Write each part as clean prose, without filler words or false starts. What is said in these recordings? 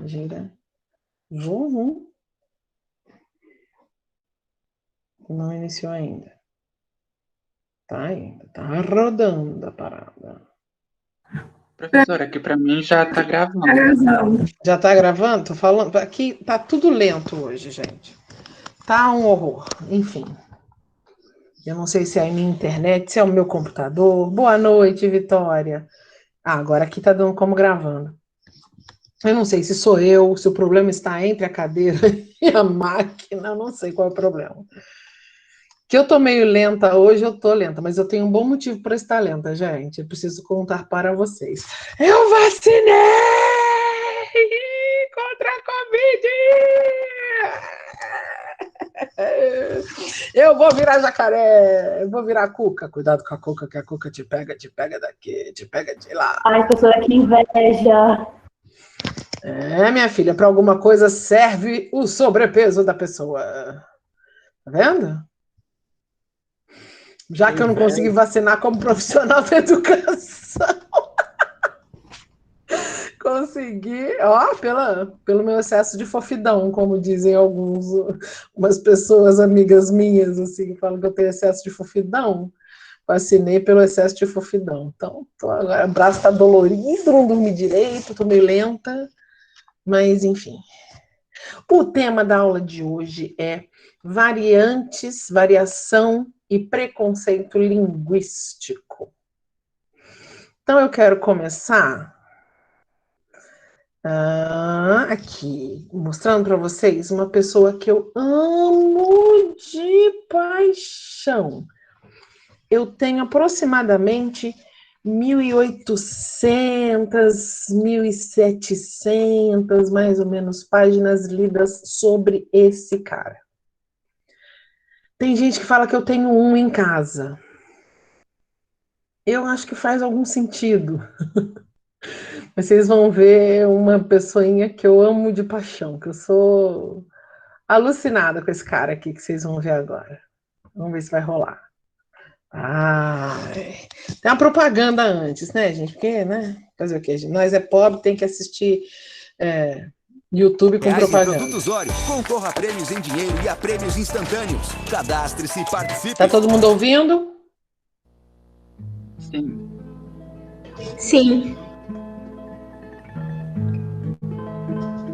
gira. Vum. Não iniciou ainda. Tá ainda. Tá rodando a parada. Professora, aqui para mim já tá gravando. Já tá gravando? Tô falando. Aqui tá tudo lento hoje, gente. Tá um horror. Enfim. Eu não sei se é a minha internet, se é o meu computador. Boa noite, Vitória. Agora aqui tá dando como gravando. Eu não sei se sou eu, se o problema está entre a cadeira e a máquina, eu não sei qual é o problema. Que eu tô meio lenta hoje, eu tô lenta, mas eu tenho um bom motivo para estar lenta, gente. Eu preciso contar para vocês. Eu vacinei contra a Covid! Eu vou virar jacaré, eu vou virar cuca. Cuidado com a cuca, que a cuca te pega daqui, te pega de lá. Ai, professora, que inveja! É, minha filha, para alguma coisa serve o sobrepeso da pessoa. Tá vendo? Já que eu não consegui vacinar como profissional da educação. Consegui, ó, pelo meu excesso de fofidão, como dizem umas pessoas amigas minhas, assim, que falam que eu tenho excesso de fofidão. Vacinei pelo excesso de fofidão. Então, agora o braço tá dolorido, não dormi direito, tô meio lenta, mas enfim. O tema da aula de hoje é variantes, variação e preconceito linguístico. Então, eu quero começar aqui, mostrando para vocês uma pessoa que eu amo de paixão. Eu tenho aproximadamente 1.800, 1.700, mais ou menos, páginas lidas sobre esse cara. Tem gente que fala que eu tenho um em casa. Eu acho que faz algum sentido. Vocês vão ver uma pessoinha que eu amo de paixão, que eu sou alucinada com esse cara aqui que vocês vão ver agora. Vamos ver se vai rolar. Tem uma propaganda antes, né, gente? Porque, né? Fazer o quê? Nós é pobre, tem que assistir YouTube com propaganda. Em produtos Oreo, concorra a prêmios em dinheiro e a prêmios instantâneos. Cadastre-se e participe. Tá todo mundo ouvindo? Sim. Sim.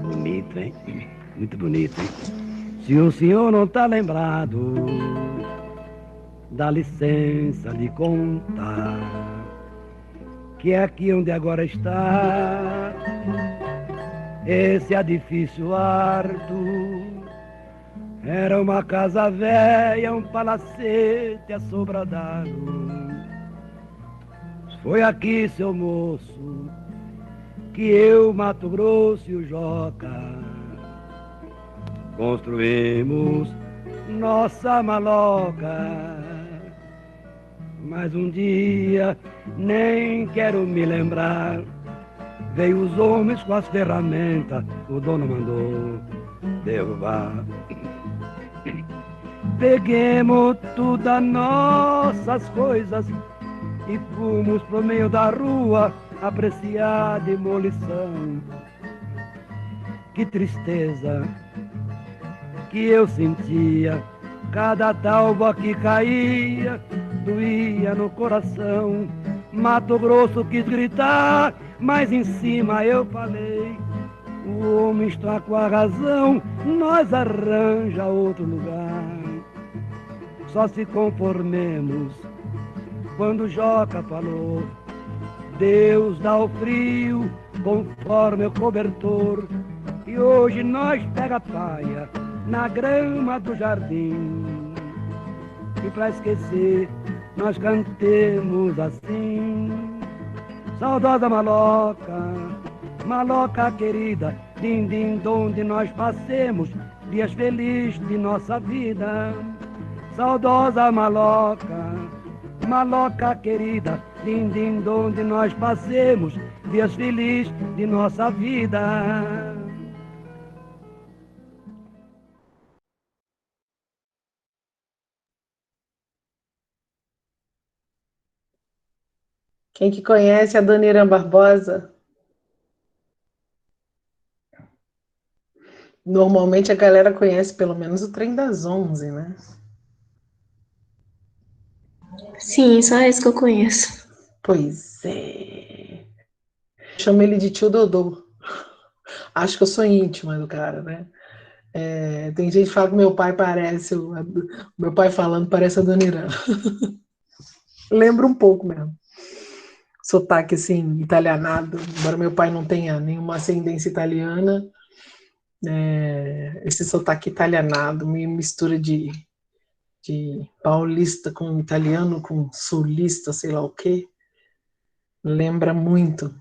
Bonito, hein? Muito bonito, hein? Se o senhor não tá lembrado, dá licença de contar que aqui onde agora está esse edifício Arthur era uma casa velha, um palacete assobradado. Foi aqui, seu moço, que eu, Mato Grosso e o Joca construímos nossa maloca. Mas um dia, nem quero me lembrar, veio os homens com as ferramentas, o dono mandou derrubar. Peguemos todas as nossas coisas e fomos pro meio da rua apreciar a demolição. Que tristeza que eu sentia, cada talba que caía doía no coração. Mato Grosso quis gritar, mas em cima eu falei: o homem está com a razão, nós arranja outro lugar. Só se conformemos quando Joca falou: Deus dá o frio conforme o cobertor. E hoje nós pega a paia na grama do jardim. E pra esquecer nós cantemos assim: saudosa maloca, maloca querida, din din donde nós passemos dias felizes de nossa vida. Saudosa maloca, maloca querida, din din donde nós passemos dias felizes de nossa vida. Quem que conhece a Dona Irã Barbosa? Normalmente a galera conhece pelo menos o Trem das 11, né? Sim, só esse que eu conheço. Pois é. Chamo ele de tio Dodô. Acho que eu sou íntima do cara, né? Tem gente que fala que meu pai parece, meu pai falando parece a Dona Irã. Lembra um pouco mesmo. Sotaque assim, italianado, embora meu pai não tenha nenhuma ascendência italiana, esse sotaque italianado, meio mistura de paulista com italiano, com sulista, sei lá o quê, lembra muito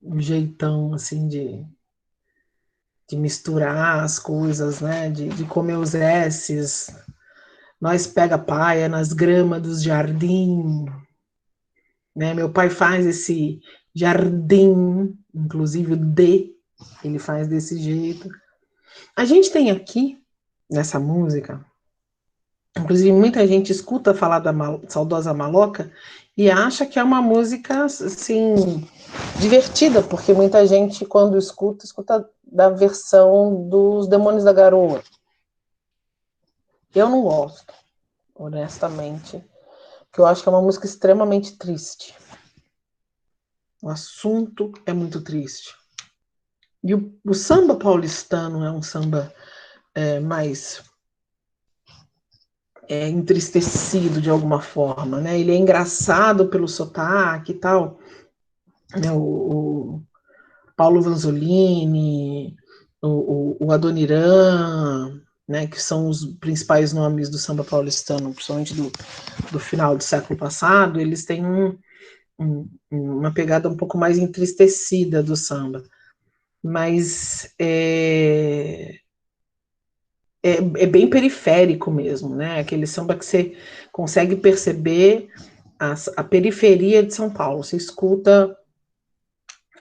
um jeitão assim de misturar as coisas, né? De comer os S's. Nós pega paia nas gramas dos jardim, né? Meu pai faz esse jardim, inclusive o D, ele faz desse jeito. A gente tem aqui, nessa música, inclusive muita gente escuta falar da saudosa Maloca e acha que é uma música, assim, divertida, porque muita gente, quando escuta da versão dos Demônios da Garoa. Eu não gosto, honestamente, porque eu acho que é uma música extremamente triste. O assunto é muito triste. E o samba paulistano é um samba mais entristecido de alguma forma, né? Ele é engraçado pelo sotaque e tal, né? O Paulo Vanzolini, o Adoniran, né? Que são os principais nomes do samba paulistano, principalmente do final do século passado, eles têm uma pegada um pouco mais entristecida do samba. Mas é bem periférico mesmo, né? Aquele samba que você consegue perceber a periferia de São Paulo. Você escuta,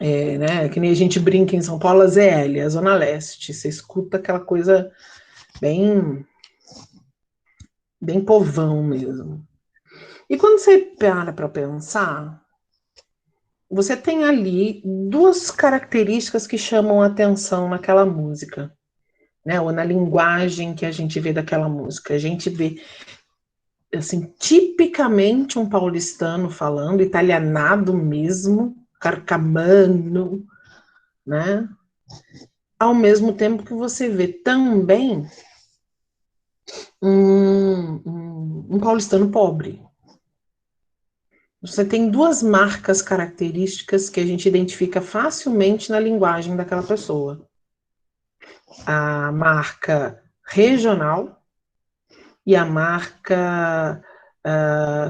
né? Que nem a gente brinca em São Paulo, a ZL, a Zona Leste. Você escuta aquela coisa bem, bem povão mesmo. E quando você para pensar, você tem ali duas características que chamam a atenção naquela música, né? Ou na linguagem que a gente vê daquela música. A gente vê assim, tipicamente um paulistano falando, italianado mesmo, carcamano, né? Ao mesmo tempo que você vê também um paulistano pobre. Você tem duas marcas características que a gente identifica facilmente na linguagem daquela pessoa. A marca regional e a marca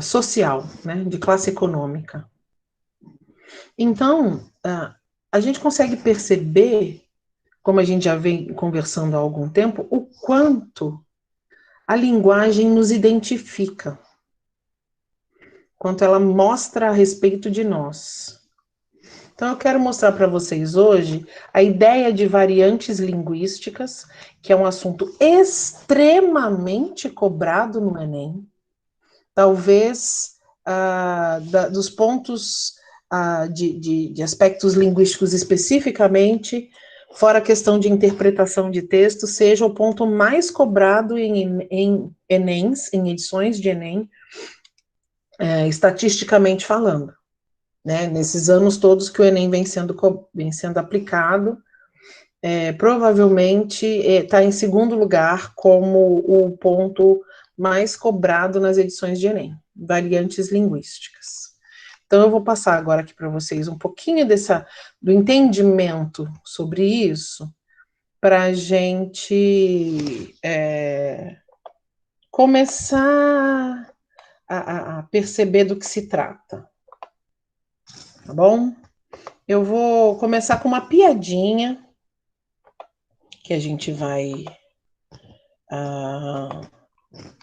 social, né, de classe econômica. Então, a gente consegue perceber, como a gente já vem conversando há algum tempo, o quanto a linguagem nos identifica, quanto ela mostra a respeito de nós. Então, eu quero mostrar para vocês hoje a ideia de variantes linguísticas, que é um assunto extremamente cobrado no Enem. Talvez dos pontos de aspectos linguísticos especificamente, fora a questão de interpretação de texto, seja o ponto mais cobrado em Enems, em edições de Enem, estatisticamente falando. Né? Nesses anos todos que o Enem vem sendo aplicado, provavelmente está em segundo lugar como o ponto mais cobrado nas edições de Enem, variantes linguísticas. Então, eu vou passar agora aqui para vocês um pouquinho do entendimento sobre isso, para a gente começar a perceber do que se trata. Tá bom? Eu vou começar com uma piadinha que a gente vai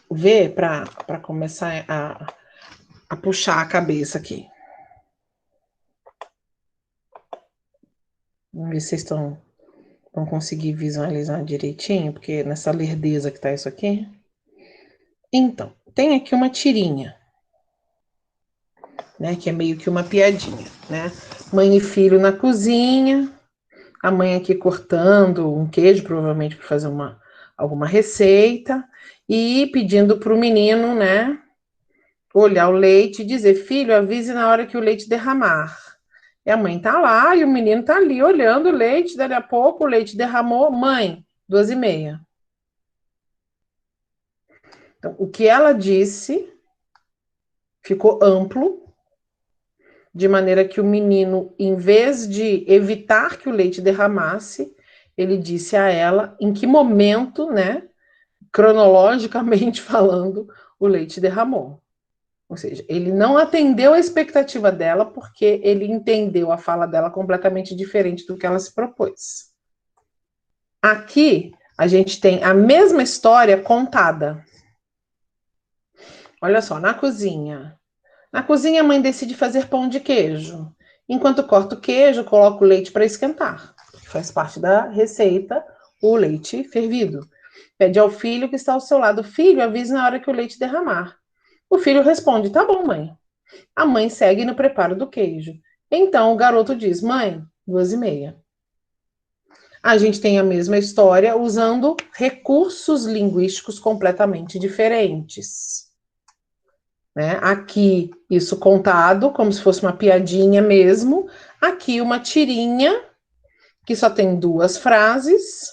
ver para começar a puxar a cabeça aqui. Vamos ver se vocês vão conseguir visualizar direitinho, porque nessa lerdeza que tá isso aqui. Então, tem aqui uma tirinha, né, que é meio que uma piadinha, né? Mãe e filho na cozinha, A mãe aqui cortando um queijo, provavelmente para fazer alguma receita, e pedindo para o menino, né, olhar o leite e dizer: filho, avise na hora que o leite derramar. E a mãe tá lá e o menino tá ali olhando o leite, dali a pouco o leite derramou. Mãe, 2h30. Então, o que ela disse ficou amplo, de maneira que o menino, em vez de evitar que o leite derramasse, ele disse a ela em que momento, né, cronologicamente falando, o leite derramou. Ou seja, ele não atendeu a expectativa dela porque ele entendeu a fala dela completamente diferente do que ela se propôs. Aqui, a gente tem a mesma história contada. Olha só, na cozinha. Na cozinha, a mãe decide fazer pão de queijo. Enquanto corta o queijo, coloca o leite para esquentar. Faz parte da receita o leite fervido. Pede ao filho que está ao seu lado: filho, avise na hora que o leite derramar. O filho responde: tá bom, mãe. A mãe segue no preparo do queijo. Então o garoto diz: mãe, 2h30. A gente tem a mesma história usando recursos linguísticos completamente diferentes. Né? Aqui, isso contado como se fosse uma piadinha mesmo. Aqui, uma tirinha que só tem 2 frases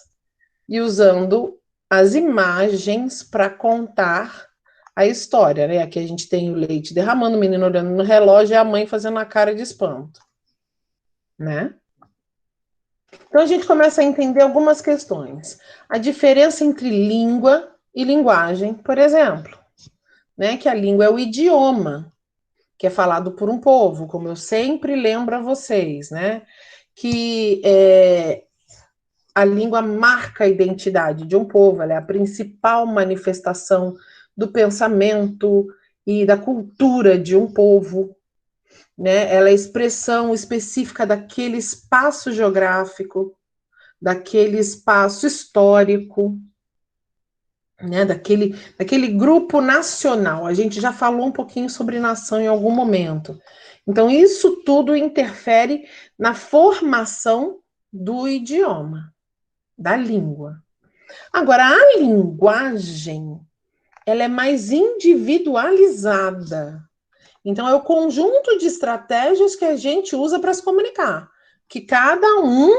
e usando as imagens para contar a história, né? Aqui a gente tem o leite derramando, o menino olhando no relógio e a mãe fazendo a cara de espanto, né? Então a gente começa a entender algumas questões. A diferença entre língua e linguagem, por exemplo, né? Que a língua é o idioma que é falado por um povo, como eu sempre lembro a vocês, né? Que a língua marca a identidade de um povo, ela é a principal manifestação do pensamento e da cultura de um povo, né? Ela é a expressão específica daquele espaço geográfico, daquele espaço histórico, né? Daquele grupo nacional. A gente já falou um pouquinho sobre nação em algum momento. Então, isso tudo interfere na formação do idioma, da língua. Agora, a linguagem, ela é mais individualizada. Então, é o conjunto de estratégias que a gente usa para se comunicar, que cada um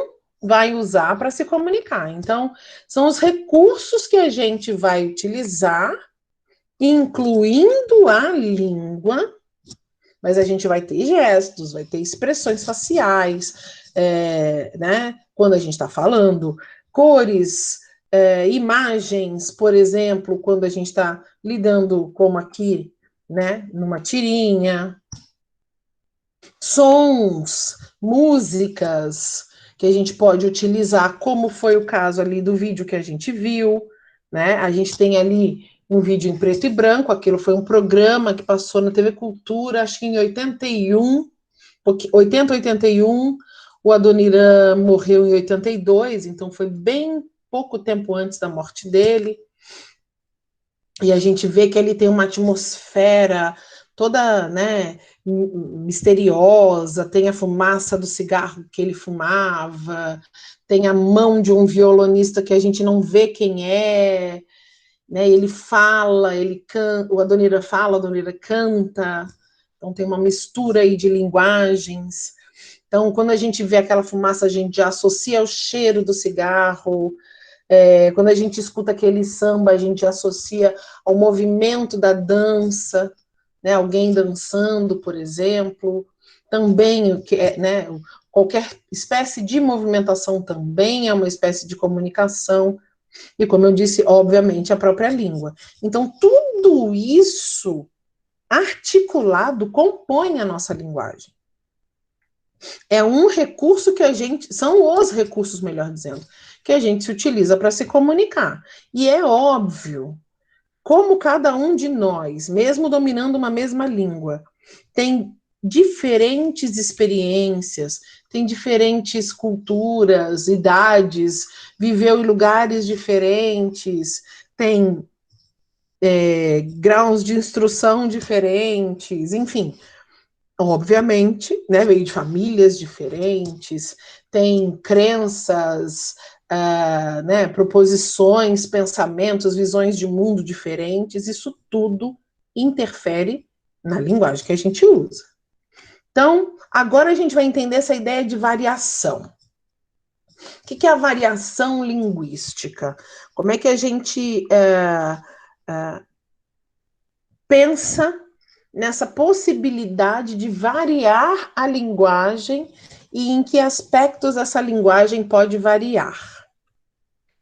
vai usar para se comunicar. Então, são os recursos que a gente vai utilizar, incluindo a língua, mas a gente vai ter gestos, vai ter expressões faciais, né? Quando a gente está falando, cores, imagens, por exemplo, quando a gente está lidando, como aqui, né, numa tirinha, sons, músicas que a gente pode utilizar, como foi o caso ali do vídeo que a gente viu, né? A gente tem ali um vídeo em preto e branco, aquilo foi um programa que passou na TV Cultura, acho que em 81, 81, o Adoniran morreu em 82, então foi bem pouco tempo antes da morte dele. E a gente vê que ele tem uma atmosfera toda, né, misteriosa, tem a fumaça do cigarro que ele fumava, tem a mão de um violonista que a gente não vê quem é, né, ele fala, ele canta, o Adoniran fala, o Adoniran canta, então tem uma mistura aí de linguagens. Então, quando a gente vê aquela fumaça, a gente já associa ao cheiro do cigarro. Quando a gente escuta aquele samba, a gente associa ao movimento da dança, né? Alguém dançando, por exemplo. Também, né, qualquer espécie de movimentação também é uma espécie de comunicação. E, como eu disse, obviamente, a própria língua. Então, tudo isso articulado compõe a nossa linguagem. É um recurso que são os recursos, melhor dizendo, que a gente se utiliza para se comunicar. E é óbvio, como cada um de nós, mesmo dominando uma mesma língua, tem diferentes experiências, tem diferentes culturas, idades, viveu em lugares diferentes, tem graus de instrução diferentes, enfim. Obviamente, né, veio de famílias diferentes, tem crenças, né, proposições, pensamentos, visões de mundo diferentes, isso tudo interfere na linguagem que a gente usa. Então, agora a gente vai entender essa ideia de variação. O que é a variação linguística? Como é que a gente pensa nessa possibilidade de variar a linguagem e em que aspectos essa linguagem pode variar?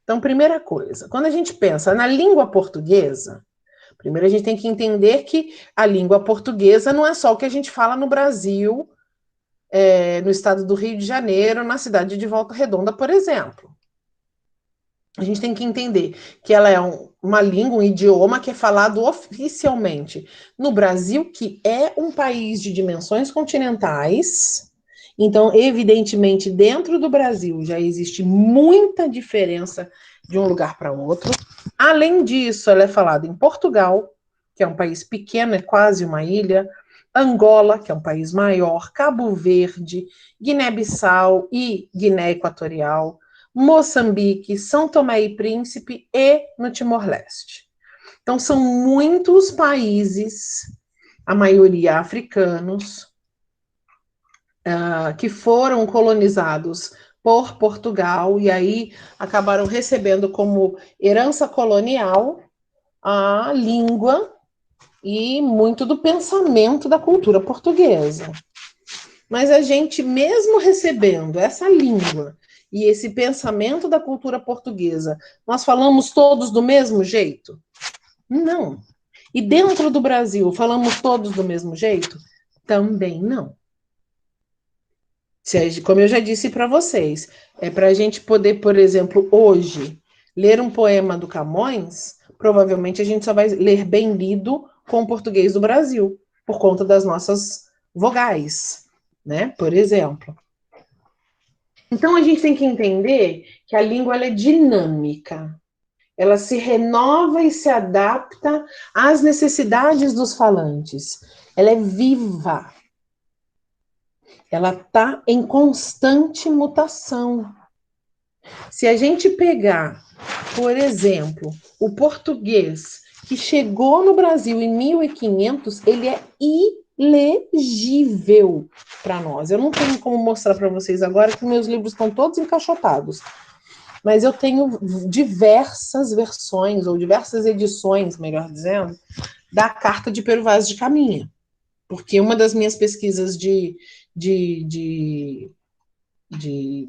Então, primeira coisa, quando a gente pensa na língua portuguesa, primeiro a gente tem que entender que a língua portuguesa não é só o que a gente fala no Brasil, no estado do Rio de Janeiro, na cidade de Volta Redonda, por exemplo. A gente tem que entender que ela é uma língua, um idioma que é falado oficialmente no Brasil, que é um país de dimensões continentais. Então, evidentemente, dentro do Brasil já existe muita diferença de um lugar para outro. Além disso, ela é falada em Portugal, que é um país pequeno, é quase uma ilha, Angola, que é um país maior, Cabo Verde, Guiné-Bissau e Guiné Equatorial, Moçambique, São Tomé e Príncipe e no Timor-Leste. Então, são muitos países, a maioria africanos, que foram colonizados por Portugal e aí acabaram recebendo como herança colonial a língua e muito do pensamento da cultura portuguesa. Mas a gente, mesmo recebendo essa língua e esse pensamento da cultura portuguesa, nós falamos todos do mesmo jeito? Não. E dentro do Brasil, falamos todos do mesmo jeito? Também não. Como eu já disse para vocês, para a gente poder, por exemplo, hoje, ler um poema do Camões, provavelmente a gente só vai ler bem lido com o português do Brasil, por conta das nossas vogais, né? Por exemplo. Então, a gente tem que entender que a língua ela é dinâmica. Ela se renova e se adapta às necessidades dos falantes. Ela é viva. Ela está em constante mutação. Se a gente pegar, por exemplo, o português que chegou no Brasil em 1500, ele é ilegível para nós. Eu não tenho como mostrar para vocês agora, que meus livros estão todos encaixotados. Mas eu tenho diversas versões, ou diversas edições, melhor dizendo, da Carta de Pero Vaz de Caminha. Porque uma das minhas pesquisas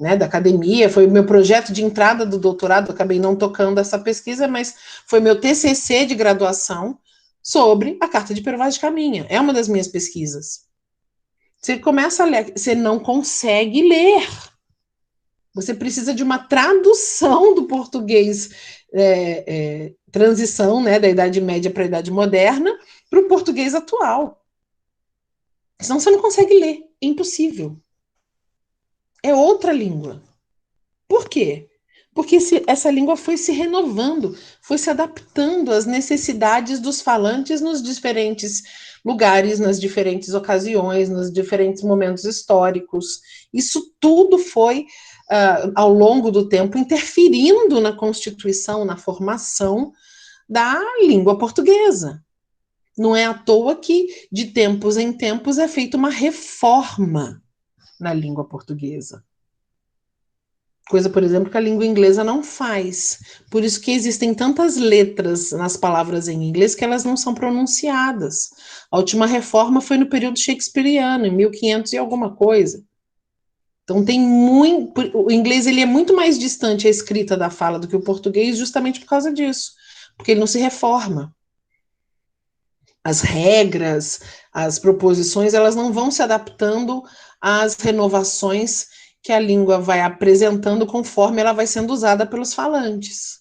né, da academia, foi o meu projeto de entrada do doutorado, eu acabei não tocando essa pesquisa, mas foi meu TCC de graduação sobre a Carta de Pero Vaz de Caminha. É uma das minhas pesquisas. Você começa a ler, você não consegue ler. Você precisa de uma tradução do português, transição, né, da Idade Média para a Idade Moderna, para o português atual. Senão você não consegue ler, é impossível. É outra língua. Por quê? Porque essa língua foi se renovando, foi se adaptando às necessidades dos falantes nos diferentes lugares, nas diferentes ocasiões, nos diferentes momentos históricos. Isso tudo foi, ao longo do tempo, interferindo na constituição, na formação da língua portuguesa. Não é à toa que, de tempos em tempos, é feita uma reforma na língua portuguesa. Coisa, por exemplo, que a língua inglesa não faz. Por isso que existem tantas letras nas palavras em inglês que elas não são pronunciadas. A última reforma foi no período shakespeariano, em 1500 e alguma coisa. Então tem muito... O inglês ele é muito mais distante a escrita da fala do que o português justamente por causa disso. Porque ele não se reforma. As regras, as proposições, elas não vão se adaptando às renovações que a língua vai apresentando conforme ela vai sendo usada pelos falantes.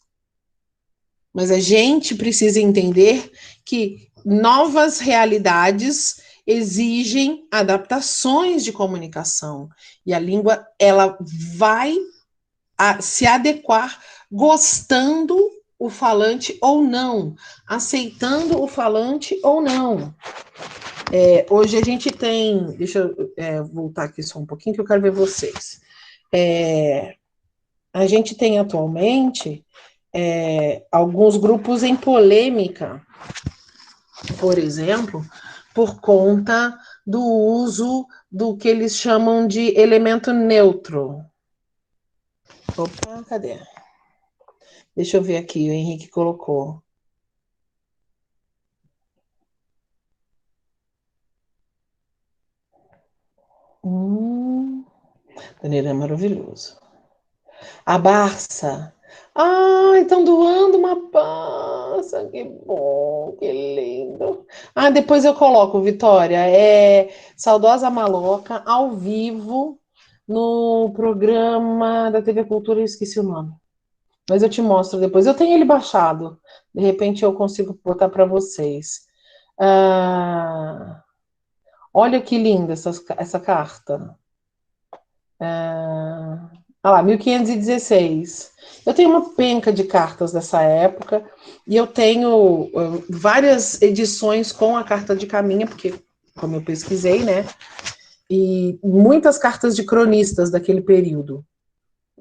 Mas a gente precisa entender que novas realidades exigem adaptações de comunicação. E a língua, ela vai se adequar gostando o falante ou não, aceitando o falante ou não. Hoje a gente tem, deixa eu voltar aqui só um pouquinho que eu quero ver vocês. A gente tem atualmente alguns grupos em polêmica, por exemplo, por conta do uso do que eles chamam de elemento neutro. Opa, cadê? Deixa eu ver aqui, o Henrique colocou. Daniel é maravilhoso. A Barça. Ah, estão doando uma Barça. Que bom, que lindo. Ah, depois eu coloco, Vitória. Saudosa Maloca, ao vivo, no programa da TV Cultura, eu esqueci o nome. Mas eu te mostro depois. Eu tenho ele baixado. De repente eu consigo botar para vocês. Olha que linda essa carta. Lá, 1516. Eu tenho uma penca de cartas dessa época e eu tenho várias edições com a carta de Caminha, porque, como eu pesquisei, né? E muitas cartas de cronistas daquele período.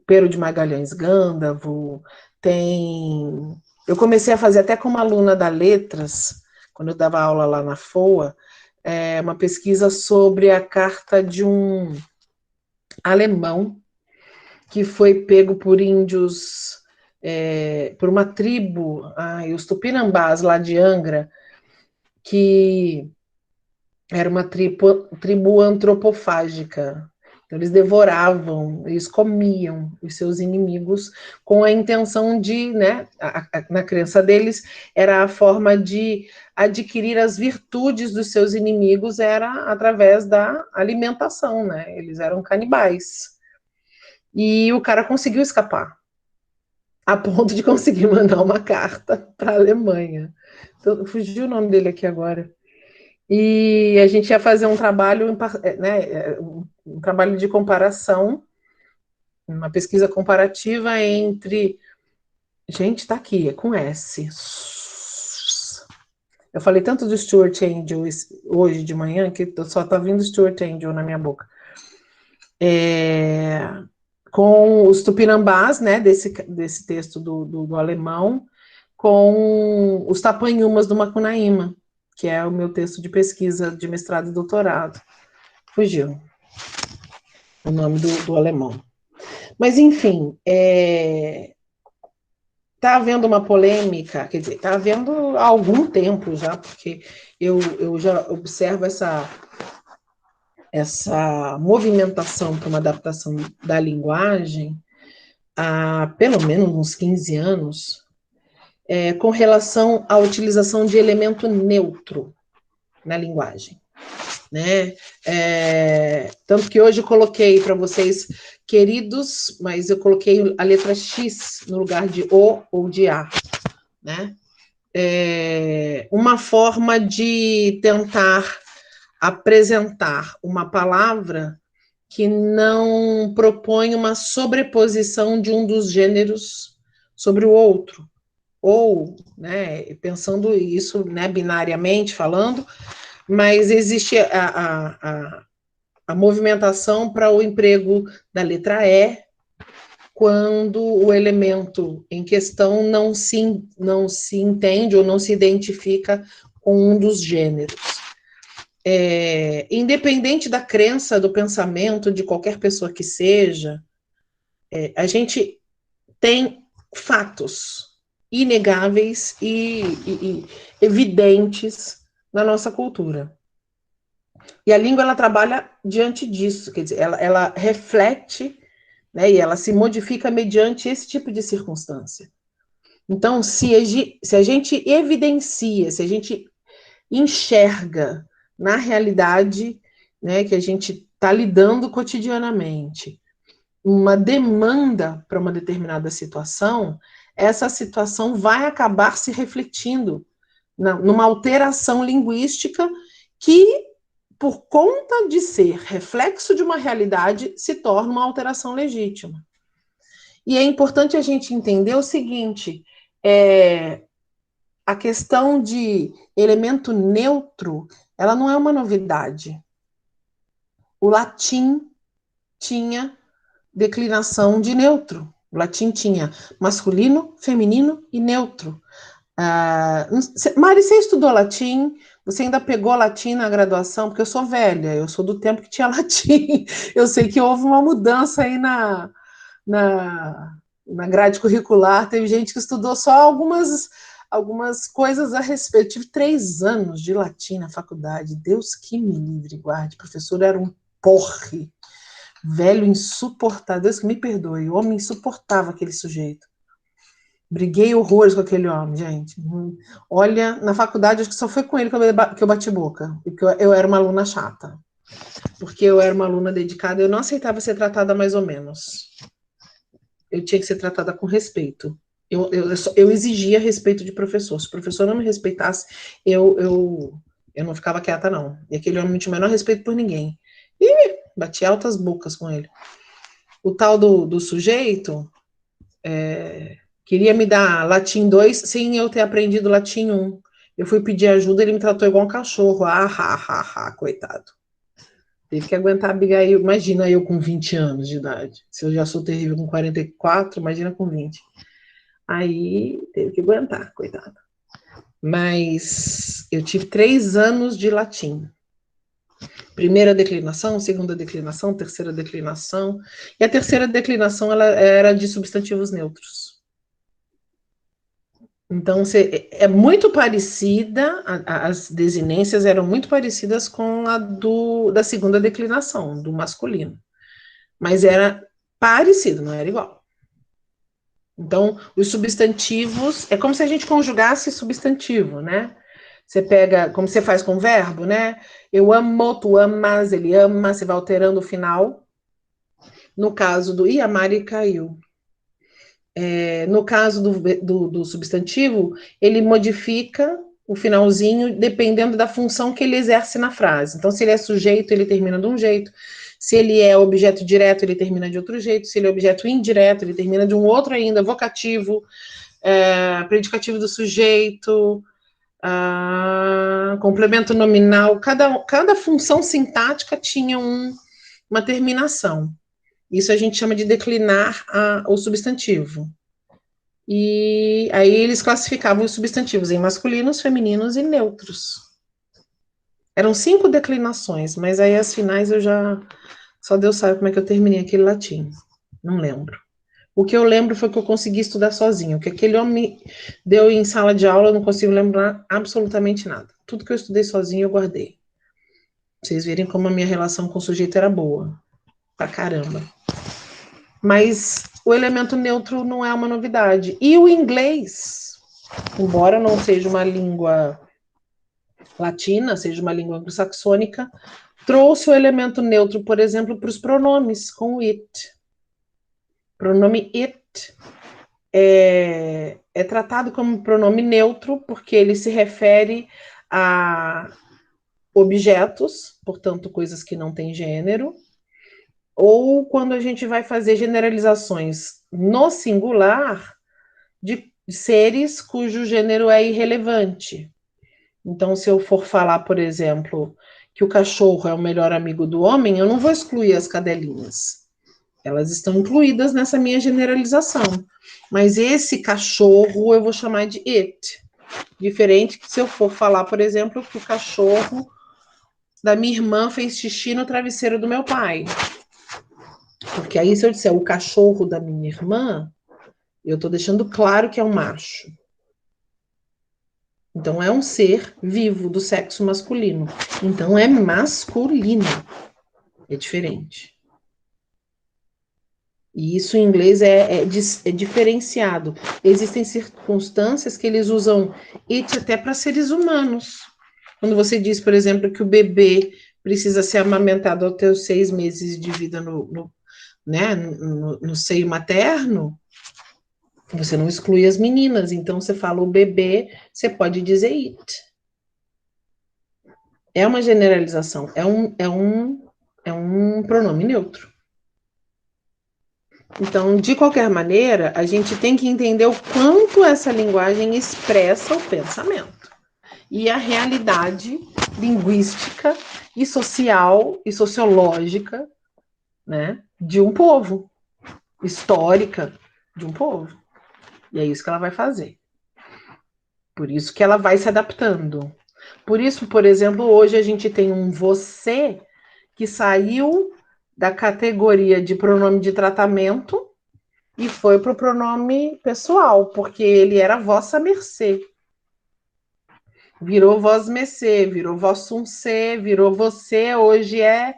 Pero de Magalhães Gândavo, tem... Eu comecei a fazer até como aluna da Letras, quando eu dava aula lá na FOA, uma pesquisa sobre a carta de um alemão que foi pego por índios, por uma tribo, os Tupinambás, lá de Angra, que era uma tribo antropofágica. Então, eles devoravam, eles comiam os seus inimigos com a intenção de, né, na crença deles, era a forma de adquirir as virtudes dos seus inimigos, era através da alimentação, né? Eles eram canibais. E o cara conseguiu escapar, a ponto de conseguir mandar uma carta para a Alemanha. Então, fugiu o nome dele aqui agora. E a gente ia fazer um trabalho, né, um trabalho de comparação, uma pesquisa comparativa entre... Gente, tá aqui, é com S. Eu falei tanto do Stuart Angel hoje de manhã, que só tá vindo Stuart Angel na minha boca. Com os tupinambás, né, desse texto do alemão, com os tapanhumas do Macunaíma, que é o meu texto de pesquisa de mestrado e doutorado. Fugiu o nome do alemão. Mas, enfim, está havendo uma polêmica, quer dizer, está havendo há algum tempo já, porque eu já observo essa movimentação para uma adaptação da linguagem há pelo menos uns 15 anos, com relação à utilização de elemento neutro na linguagem. Né? Tanto que hoje eu coloquei para vocês queridos, mas eu coloquei a letra X no lugar de O ou de A. Né? Uma forma de tentar apresentar uma palavra que não propõe uma sobreposição de um dos gêneros sobre o outro. Ou, né, pensando isso, né, binariamente falando, mas existe a movimentação para o emprego da letra E quando o elemento em questão não se entende ou não se identifica com um dos gêneros. Independente da crença, do pensamento de qualquer pessoa que seja, a gente tem fatos inegáveis e evidentes na nossa cultura. E a língua, ela trabalha diante disso, quer dizer, ela reflete, né, e ela se modifica mediante esse tipo de circunstância. Então, se a gente evidencia, se a gente enxerga na realidade, né, que a gente está lidando cotidianamente, uma demanda para uma determinada situação, essa situação vai acabar se refletindo numa alteração linguística que, por conta de ser reflexo de uma realidade, se torna uma alteração legítima. E é importante a gente entender o seguinte, a questão de elemento neutro, ela não é uma novidade. O latim tinha declinação de neutro. O latim tinha masculino, feminino e neutro. Mari, você estudou latim? Você ainda pegou latim na graduação? Porque eu sou velha, eu sou do tempo que tinha latim. Eu sei que houve uma mudança aí na grade curricular. Teve gente que estudou só algumas coisas a respeito. Eu tive 3 anos de latim na faculdade. Deus que me livre e guarde. O professor era um porre. Velho insuportável. Deus que me perdoe. O homem insuportável, aquele sujeito. Briguei horrores com aquele homem, gente. Olha, na faculdade, acho que só foi com ele que eu bati boca. Porque eu era uma aluna chata. Porque eu era uma aluna dedicada, eu não aceitava ser tratada mais ou menos. Eu tinha que ser tratada com respeito. Eu exigia respeito de professor. Se o professor não me respeitasse, eu não ficava quieta, não. E aquele homem não tinha o menor respeito por ninguém. E bati altas bocas com ele. O tal do sujeito queria me dar latim 2 sem eu ter aprendido latim 1. Eu fui pedir ajuda, ele me tratou igual um cachorro. Coitado. Teve que aguentar a Abigail. Imagina eu com 20 anos de idade. Se eu já sou terrível com 44, imagina com 20. Aí teve que aguentar, coitado. Mas eu tive 3 anos de latim. Primeira declinação, segunda declinação, terceira declinação. E a terceira declinação ela era de substantivos neutros. Então, é muito parecida, as desinências eram muito parecidas com a da segunda declinação, do masculino. Mas era parecido, não era igual. Então, os substantivos, é como se a gente conjugasse substantivo, né? Você pega, como você faz com o verbo, né? Eu amo, tu amas, ele ama, você vai alterando o final. No caso do a Mari caiu. No caso do substantivo, ele modifica o finalzinho dependendo da função que ele exerce na frase. Então, se ele é sujeito, ele termina de um jeito. Se ele é objeto direto, ele termina de outro jeito. Se ele é objeto indireto, ele termina de um outro ainda. Vocativo, predicativo do sujeito, complemento nominal. Cada função sintática tinha uma terminação. Isso a gente chama de declinar o substantivo. E aí eles classificavam os substantivos em masculinos, femininos e neutros. Eram 5 declinações, mas aí as finais eu já... Só Deus sabe como é que eu terminei aquele latim. Não lembro. O que eu lembro foi que eu consegui estudar sozinho. O que aquele homem deu em sala de aula, eu não consigo lembrar absolutamente nada. Tudo que eu estudei sozinho, eu guardei. Vocês verem como a minha relação com o sujeito era boa. Pra caramba. Mas o elemento neutro não é uma novidade. E o inglês, embora não seja uma língua latina, seja uma língua anglo-saxônica, trouxe o elemento neutro, por exemplo, para os pronomes, com o it. O pronome it é tratado como pronome neutro, porque ele se refere a objetos, portanto, coisas que não têm gênero, ou quando a gente vai fazer generalizações no singular de seres cujo gênero é irrelevante. Então, se eu for falar, por exemplo, que o cachorro é o melhor amigo do homem, eu não vou excluir as cadelinhas. Elas estão incluídas nessa minha generalização. Mas esse cachorro eu vou chamar de it. Diferente que se eu for falar, por exemplo, que o cachorro da minha irmã fez xixi no travesseiro do meu pai. Porque aí, se eu disser o cachorro da minha irmã, eu estou deixando claro que é um macho. Então, é um ser vivo do sexo masculino. Então, é masculino. É diferente. E isso em inglês é diferenciado. Existem circunstâncias que eles usam it até para seres humanos. Quando você diz, por exemplo, que o bebê precisa ser amamentado até os 6 meses de vida no seio materno, você não exclui as meninas. Então, você fala o bebê, você pode dizer it. É uma generalização. É um pronome neutro. Então, de qualquer maneira, a gente tem que entender o quanto essa linguagem expressa o pensamento e a realidade linguística e social e sociológica, né, de um povo. histórica de um povo. E é isso que ela vai fazer. Por isso que ela vai se adaptando. Por isso, por exemplo, hoje a gente tem um você que saiu da categoria de pronome de tratamento e foi para o pronome pessoal, porque ele era vossa mercê. Virou vós mercê, virou vossum ser, virou você, hoje é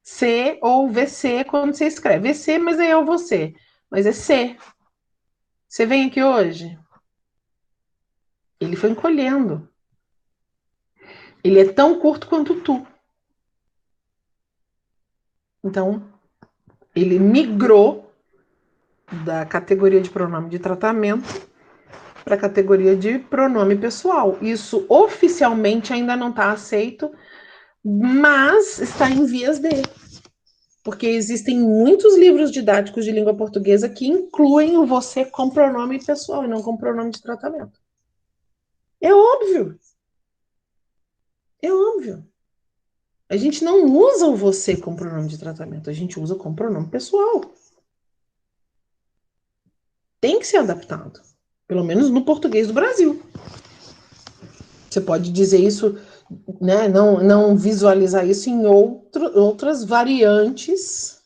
C ou VC quando você escreve. VC, mas aí é o você. Mas é C. Você vem aqui hoje? Ele foi encolhendo. Ele é tão curto quanto tu. Então, ele migrou da categoria de pronome de tratamento para a categoria de pronome pessoal. Isso oficialmente ainda não está aceito, mas está em vias de. Porque existem muitos livros didáticos de língua portuguesa que incluem o você com pronome pessoal e não com pronome de tratamento. É óbvio. É óbvio. A gente não usa o você com pronome de tratamento, a gente usa com pronome pessoal. Tem que ser adaptado. Pelo menos no português do Brasil. Você pode dizer isso, né, não visualizar isso em outras variantes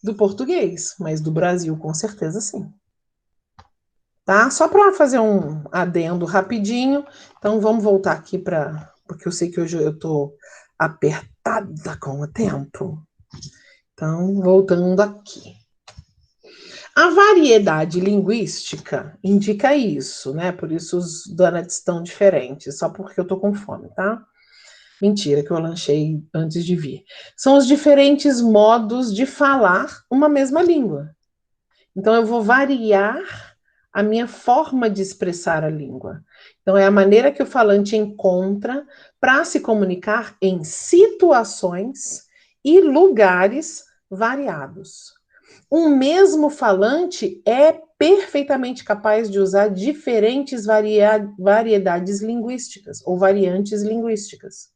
do português, mas do Brasil, com certeza, sim. Tá? Só para fazer um adendo rapidinho. Então, vamos voltar aqui porque eu sei que hoje eu estou apertada com o tempo. Então, voltando aqui. A variedade linguística indica isso, né? Por isso os donuts estão diferentes, só porque eu tô com fome, tá? Mentira, que eu lanchei antes de vir. São os diferentes modos de falar uma mesma língua. Então, eu vou variar a minha forma de expressar a língua. Então, é a maneira que o falante encontra para se comunicar em situações e lugares variados. Um mesmo falante é perfeitamente capaz de usar diferentes variedades linguísticas ou variantes linguísticas,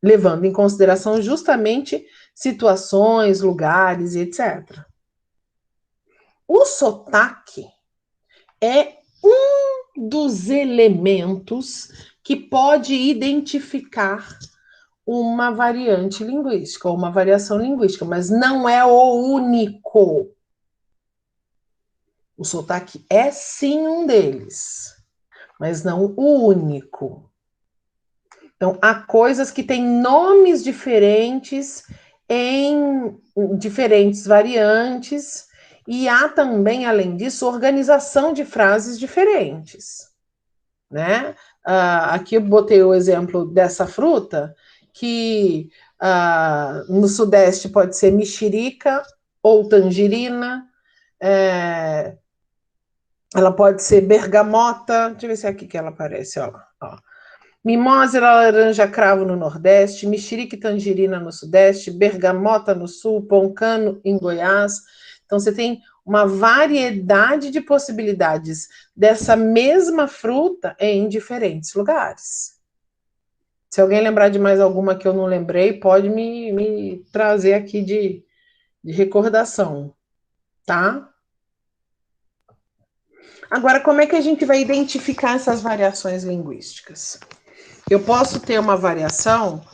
levando em consideração justamente situações, lugares e etc. O sotaque é um dos elementos que pode identificar uma variante linguística, ou uma variação linguística, mas não é o único. O sotaque é sim um deles, mas não o único. Então, há coisas que têm nomes diferentes em diferentes variantes, e há também, além disso, organização de frases diferentes, né? Aqui eu botei o exemplo dessa fruta, que no Sudeste pode ser mexerica ou tangerina, ela pode ser bergamota, deixa eu ver se é aqui que ela aparece, ó. Mimosa, laranja, cravo no Nordeste, mexerica e tangerina no Sudeste, bergamota no Sul, poncano em Goiás. Então, você tem uma variedade de possibilidades dessa mesma fruta em diferentes lugares. Se alguém lembrar de mais alguma que eu não lembrei, pode me trazer aqui de recordação, tá? Agora, como é que a gente vai identificar essas variações linguísticas? Eu posso ter uma variação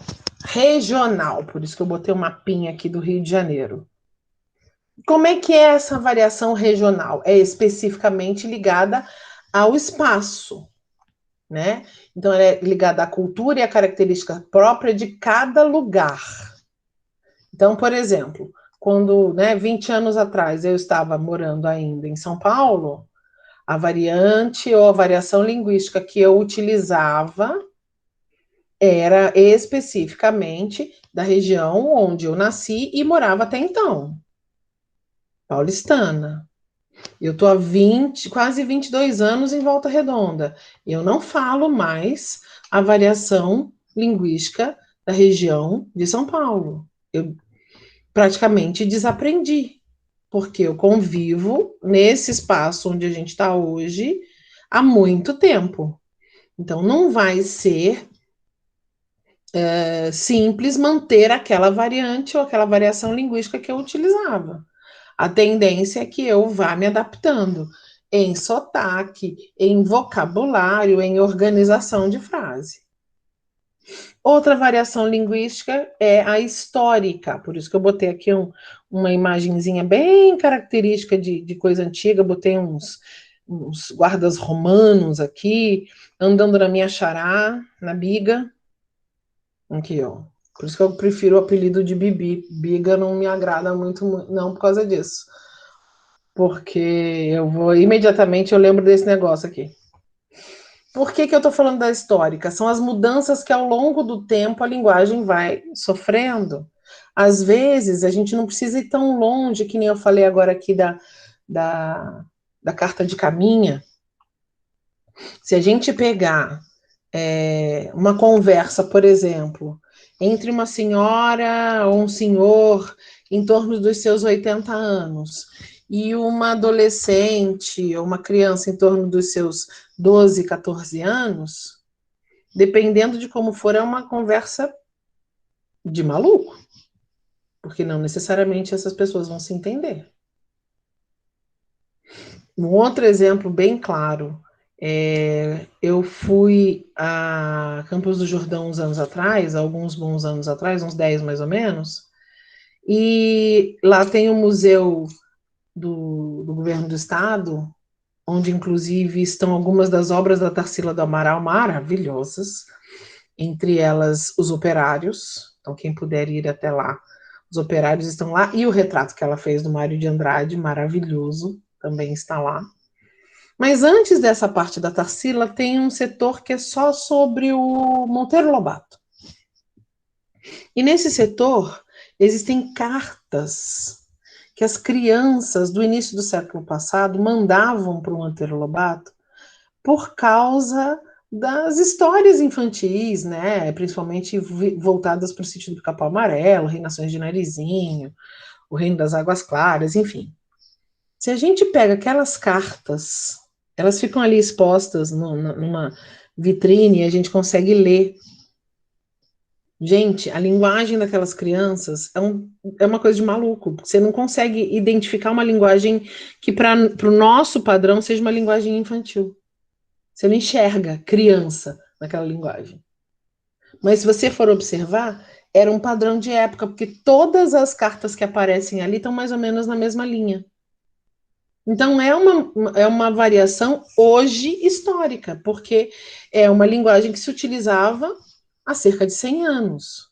regional, por isso que eu botei um mapinha aqui do Rio de Janeiro. Como é que é essa variação regional? É especificamente ligada ao espaço, né? Então, ela é ligada à cultura e à característica própria de cada lugar. Então, por exemplo, quando, 20 anos atrás, eu estava morando ainda em São Paulo, a variante ou a variação linguística que eu utilizava era especificamente da região onde eu nasci e morava até então, paulistana. Eu estou há quase 22 anos em Volta Redonda. Eu não falo mais a variação linguística da região de São Paulo. Eu praticamente desaprendi, porque eu convivo nesse espaço onde a gente está hoje há muito tempo. Então, não vai ser simples manter aquela variante ou aquela variação linguística que eu utilizava. A tendência é que eu vá me adaptando em sotaque, em vocabulário, em organização de frase. Outra variação linguística é a histórica, por isso que eu botei aqui uma imagenzinha bem característica de coisa antiga, botei uns guardas romanos aqui, andando na minha xará, na biga. Aqui, ó. Por isso que eu prefiro o apelido de Bibi. Biga não me agrada muito, não por causa disso. Porque imediatamente eu lembro desse negócio aqui. Por que eu estou falando da histórica? São as mudanças que ao longo do tempo a linguagem vai sofrendo. Às vezes, a gente não precisa ir tão longe, que nem eu falei agora aqui da carta de caminha. Se a gente pegar uma conversa, por exemplo, entre uma senhora ou um senhor em torno dos seus 80 anos e uma adolescente ou uma criança em torno dos seus 12, 14 anos, dependendo de como for, é uma conversa de maluco, porque não necessariamente essas pessoas vão se entender. Um outro exemplo bem claro, eu fui a Campos do Jordão uns anos atrás, alguns bons anos atrás, uns 10 mais ou menos, e lá tem o museu do governo do estado, onde inclusive estão algumas das obras da Tarsila do Amaral maravilhosas, entre elas os operários, então quem puder ir até lá, os operários estão lá, e o retrato que ela fez do Mário de Andrade, maravilhoso, também está lá. Mas antes dessa parte da Tarsila, tem um setor que é só sobre o Monteiro Lobato. E nesse setor existem cartas que as crianças do início do século passado mandavam para o Monteiro Lobato por causa das histórias infantis, né? Principalmente voltadas para o sítio do Capão Amarelo, Reinações de Narizinho, o Reino das Águas Claras, enfim. Se a gente pega aquelas cartas, elas ficam ali expostas numa vitrine e a gente consegue ler. Gente, a linguagem daquelas crianças é uma coisa de maluco. Você não consegue identificar uma linguagem que, para o nosso padrão, seja uma linguagem infantil. Você não enxerga criança naquela linguagem. Mas se você for observar, era um padrão de época, porque todas as cartas que aparecem ali estão mais ou menos na mesma linha. Então, é uma variação hoje histórica, porque é uma linguagem que se utilizava há cerca de 100 anos.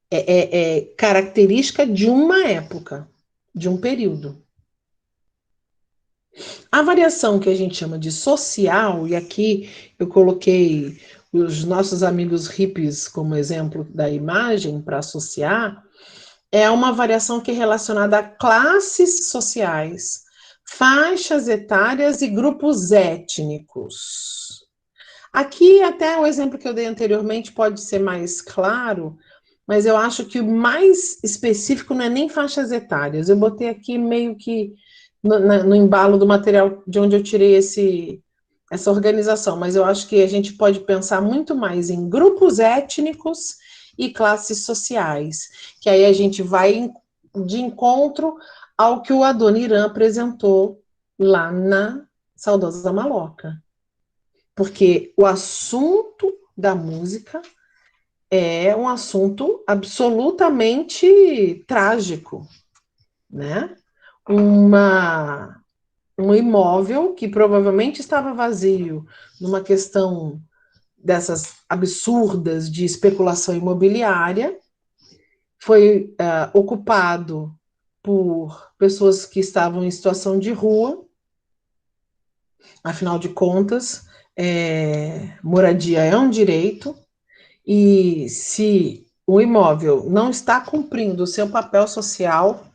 É característica de uma época, de um período. A variação que a gente chama de social, e aqui eu coloquei os nossos amigos hippies como exemplo da imagem para associar, é uma variação que é relacionada a classes sociais, faixas etárias e grupos étnicos. Aqui, até o exemplo que eu dei anteriormente pode ser mais claro, mas eu acho que o mais específico não é nem faixas etárias. Eu botei aqui meio que no embalo do material de onde eu tirei essa organização, mas eu acho que a gente pode pensar muito mais em grupos étnicos e classes sociais, que aí a gente vai de encontro ao que o Adoniran apresentou lá na saudosa Maloca. Porque o assunto da música é um assunto absolutamente trágico, né? Um imóvel que provavelmente estava vazio, numa questão dessas absurdas de especulação imobiliária, foi ocupado por pessoas que estavam em situação de rua. Afinal de contas, moradia é um direito, e se o imóvel não está cumprindo o seu papel social,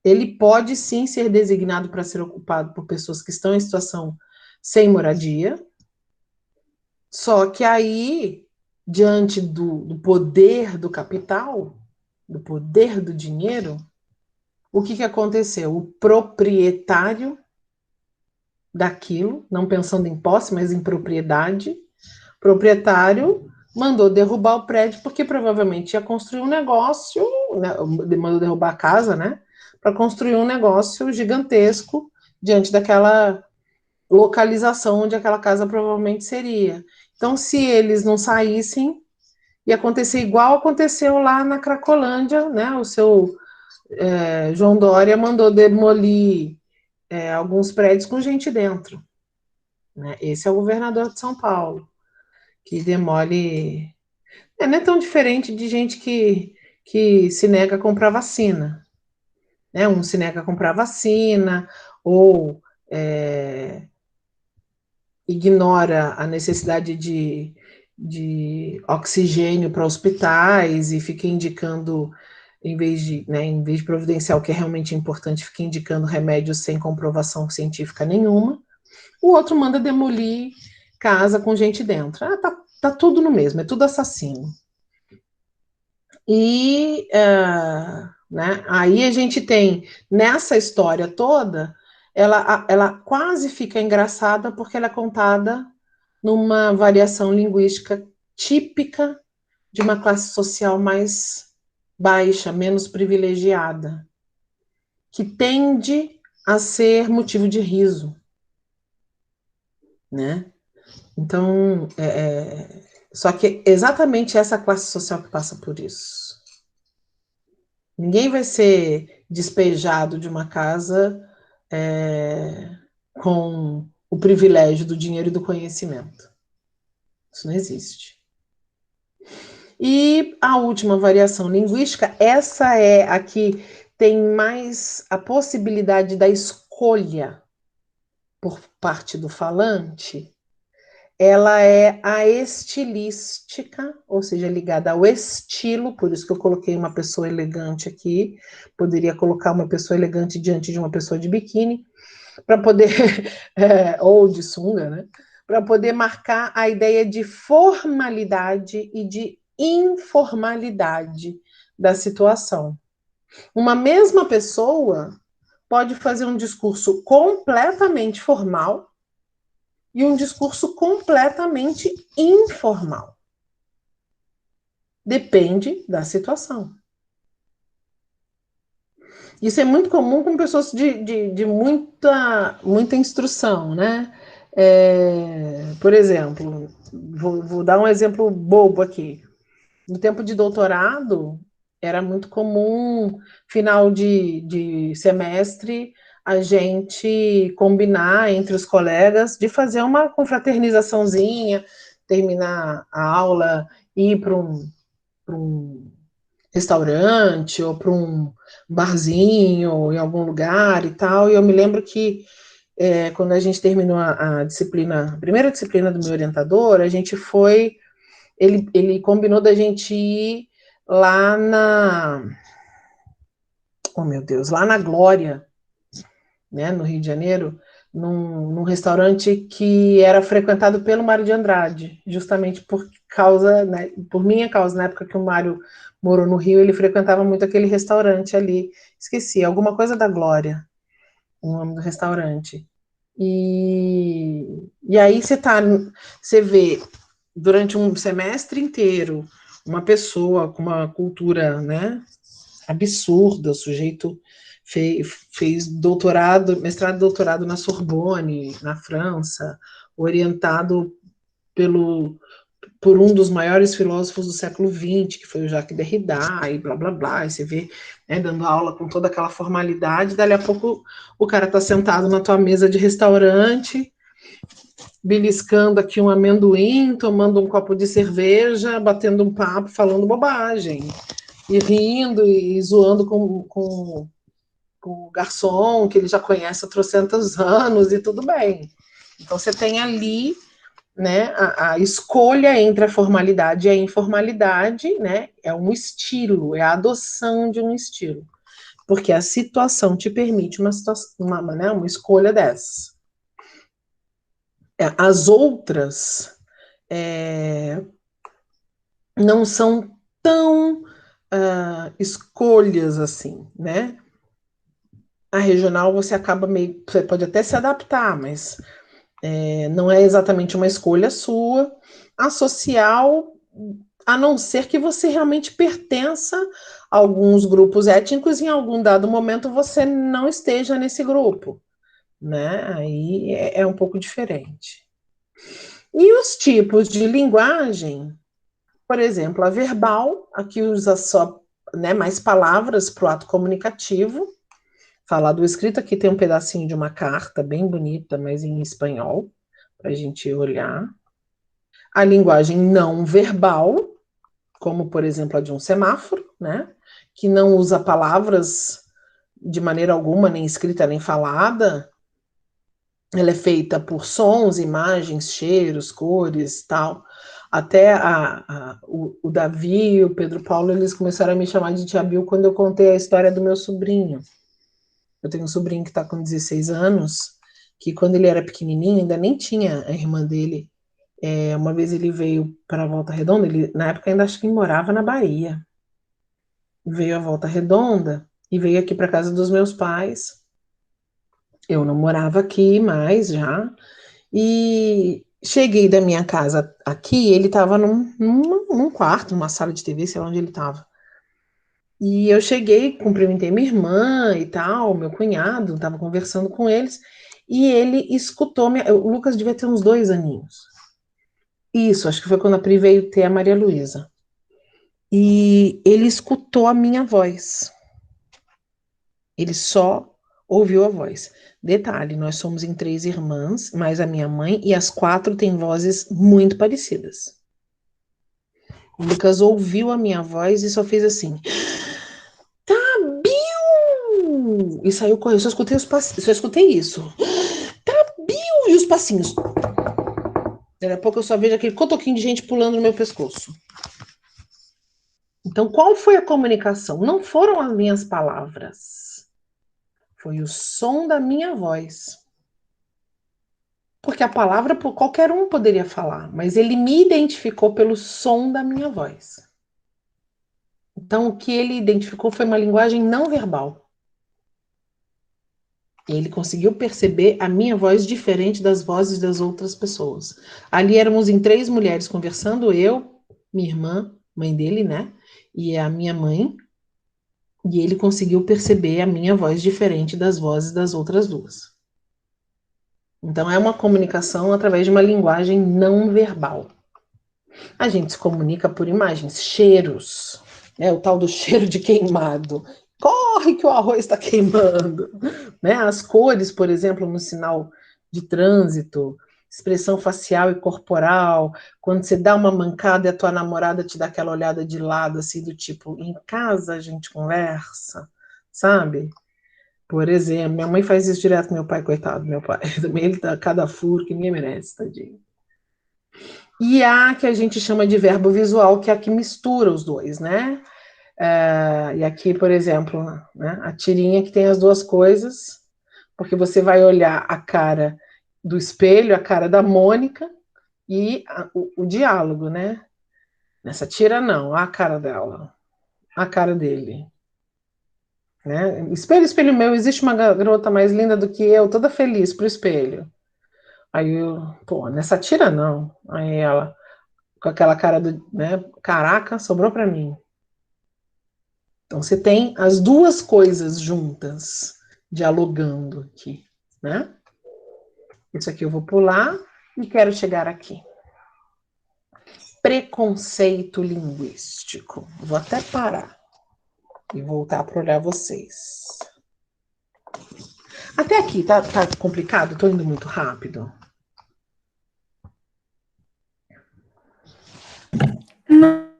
ele pode sim ser designado para ser ocupado por pessoas que estão em situação sem moradia, só que aí, diante do poder do capital, do poder do dinheiro, o que aconteceu? O proprietário daquilo, não pensando em posse, mas em propriedade, proprietário mandou derrubar o prédio porque provavelmente ia construir um negócio né, mandou derrubar a casa, né, para construir um negócio gigantesco diante daquela localização onde aquela casa provavelmente seria. Então, se eles não saíssem, ia acontecer igual aconteceu lá na Cracolândia, né? O seu João Dória mandou demolir alguns prédios com gente dentro. Né? Esse é o governador de São Paulo, que demole. Não é tão diferente de gente que se nega a comprar vacina. Né? Um se nega a comprar vacina, ou ignora a necessidade de oxigênio para hospitais e fica indicando, em vez de providenciar o que é realmente importante, fica indicando remédios sem comprovação científica nenhuma. O outro manda demolir casa com gente dentro. Tá tudo no mesmo, é tudo assassino. E né, aí a gente tem, nessa história toda, ela quase fica engraçada porque ela é contada numa variação linguística típica de uma classe social mais baixa, menos privilegiada, que tende a ser motivo de riso, né? Então, só que é exatamente essa classe social que passa por isso. Ninguém vai ser despejado de uma casa com o privilégio do dinheiro e do conhecimento. Isso não existe. E a última variação linguística, essa é a que tem mais a possibilidade da escolha por parte do falante. Ela é a estilística, ou seja, ligada ao estilo, por isso que eu coloquei uma pessoa elegante aqui, poderia colocar uma pessoa elegante diante de uma pessoa de biquíni, para poder, ou de sunga, né? Para poder marcar a ideia de formalidade e de informalidade da situação. Uma mesma pessoa pode fazer um discurso completamente formal e um discurso completamente informal. Depende da situação. Isso é muito comum com pessoas de muita instrução, né? Por exemplo, vou dar um exemplo bobo aqui. No tempo de doutorado, era muito comum, final de semestre, a gente combinar entre os colegas de fazer uma confraternizaçãozinha, terminar a aula, ir para um restaurante ou para um barzinho em algum lugar e tal. E eu me lembro que quando a gente terminou a primeira disciplina do meu orientador, a gente foi, ele combinou da gente ir lá lá na Glória, né, no Rio de Janeiro, num restaurante que era frequentado pelo Mário de Andrade, justamente por causa, né, por minha causa, na época que o Mário morou no Rio, ele frequentava muito aquele restaurante ali, esqueci, alguma coisa da Glória, o nome do restaurante. E aí você vê, durante um semestre inteiro, uma pessoa com uma cultura, né, absurda, o sujeito fez doutorado, mestrado e doutorado na Sorbonne, na França, orientado por um dos maiores filósofos do século XX, que foi o Jacques Derrida, e blá, blá, blá, e você vê, né, dando aula com toda aquela formalidade, dali a pouco o cara está sentado na tua mesa de restaurante, beliscando aqui um amendoim, tomando um copo de cerveja, batendo um papo, falando bobagem, e rindo e zoando com o garçom, que ele já conhece há trocentos anos, e tudo bem. Então, você tem ali, né, a escolha entre a formalidade e a informalidade, né, é um estilo, é a adoção de um estilo, porque a situação te permite uma escolha dessas. As outras não são tão escolhas assim, né? A regional você pode até se adaptar, mas não é exatamente uma escolha sua. A social, a não ser que você realmente pertença alguns grupos étnicos, em algum dado momento você não esteja nesse grupo, né? Aí é um pouco diferente. E os tipos de linguagem, por exemplo, a verbal, aqui usa só, né, mais palavras para o ato comunicativo. Falar do escrito, aqui tem um pedacinho de uma carta bem bonita, mas em espanhol, para a gente olhar. A linguagem não verbal, como, por exemplo, a de um semáforo, né, que não usa palavras de maneira alguma, nem escrita, nem falada. Ela é feita por sons, imagens, cheiros, cores, tal. Até o Davi e o Pedro Paulo, eles começaram a me chamar de Tia Bill quando eu contei a história do meu sobrinho. Eu tenho um sobrinho que está com 16 anos, que quando ele era pequenininho, ainda nem tinha a irmã dele. Uma vez ele veio para a Volta Redonda, ele, na época ainda acho que morava na Bahia. Veio à Volta Redonda e veio aqui para casa dos meus pais. Eu não morava aqui mais já. E cheguei da minha casa aqui, ele estava num quarto, numa sala de TV, sei lá onde ele estava. E eu cheguei, cumprimentei minha irmã e tal, meu cunhado, estava conversando com eles, e ele escutou, o Lucas devia ter uns 2 aninhos. Isso, acho que foi quando a Pri veio ter a Maria Luísa. E ele escutou a minha voz. Ele só ouviu a voz. Detalhe, nós somos em 3 irmãs, mais a minha mãe, e as 4 têm vozes muito parecidas. O Lucas ouviu a minha voz e só fez assim, Tabil! E saiu correndo, só escutei só escutei isso. Tabil! E os passinhos. Daqui a pouco eu só vejo aquele cotoquinho de gente pulando no meu pescoço. Então, qual foi a comunicação? Não foram as minhas palavras. Foi o som da minha voz. Porque a palavra qualquer um poderia falar, mas ele me identificou pelo som da minha voz. Então, o que ele identificou foi uma linguagem não verbal. Ele conseguiu perceber a minha voz diferente das vozes das outras pessoas. Ali éramos em 3 mulheres conversando, eu, minha irmã, mãe dele, né? E a minha mãe. E ele conseguiu perceber a minha voz diferente das vozes das outras 2. Então, é uma comunicação através de uma linguagem não verbal. A gente se comunica por imagens, cheiros, né? O tal do cheiro de queimado. Corre que o arroz está queimando. Né? As cores, por exemplo, no sinal de trânsito, expressão facial e corporal, quando você dá uma mancada e a tua namorada te dá aquela olhada de lado, assim, do tipo, em casa a gente conversa, sabe? Por exemplo, minha mãe faz isso direto com meu pai, coitado, meu pai. Também ele dá cada furo que ninguém merece, tadinho. E há que a gente chama de verbo visual, que é a que mistura os dois, né? E aqui, por exemplo, né, a tirinha que tem as 2 coisas, porque você vai olhar a cara do espelho, a cara da Mônica e o diálogo, né? Nessa tira, não, a cara dela, a cara dele. Né? Espelho, espelho meu, existe uma garota mais linda do que eu, toda feliz pro espelho. Aí eu, pô, nessa tira não. Aí ela, com aquela cara do, né? Caraca, sobrou para mim. Então você tem as 2 coisas juntas, dialogando aqui, né? Isso aqui eu vou pular e quero chegar aqui. Preconceito linguístico. Vou até parar e voltar para olhar vocês. Até aqui, tá complicado? Tô indo muito rápido?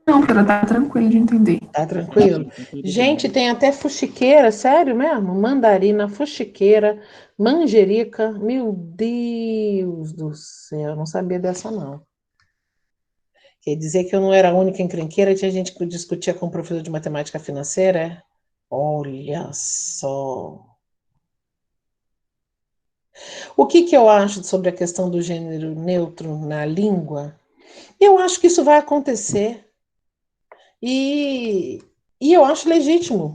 Não, cara, tá tranquilo de entender. Tá tranquilo? Gente, tem até fuxiqueira, sério mesmo? Mandarina, fuxiqueira, manjerica. Meu Deus do céu, não sabia dessa não. Quer dizer que eu não era a única encrenqueira, tinha gente que discutia com o professor de matemática financeira, é? Olha só. O que eu acho sobre a questão do gênero neutro na língua? Eu acho que isso vai acontecer. E eu acho legítimo,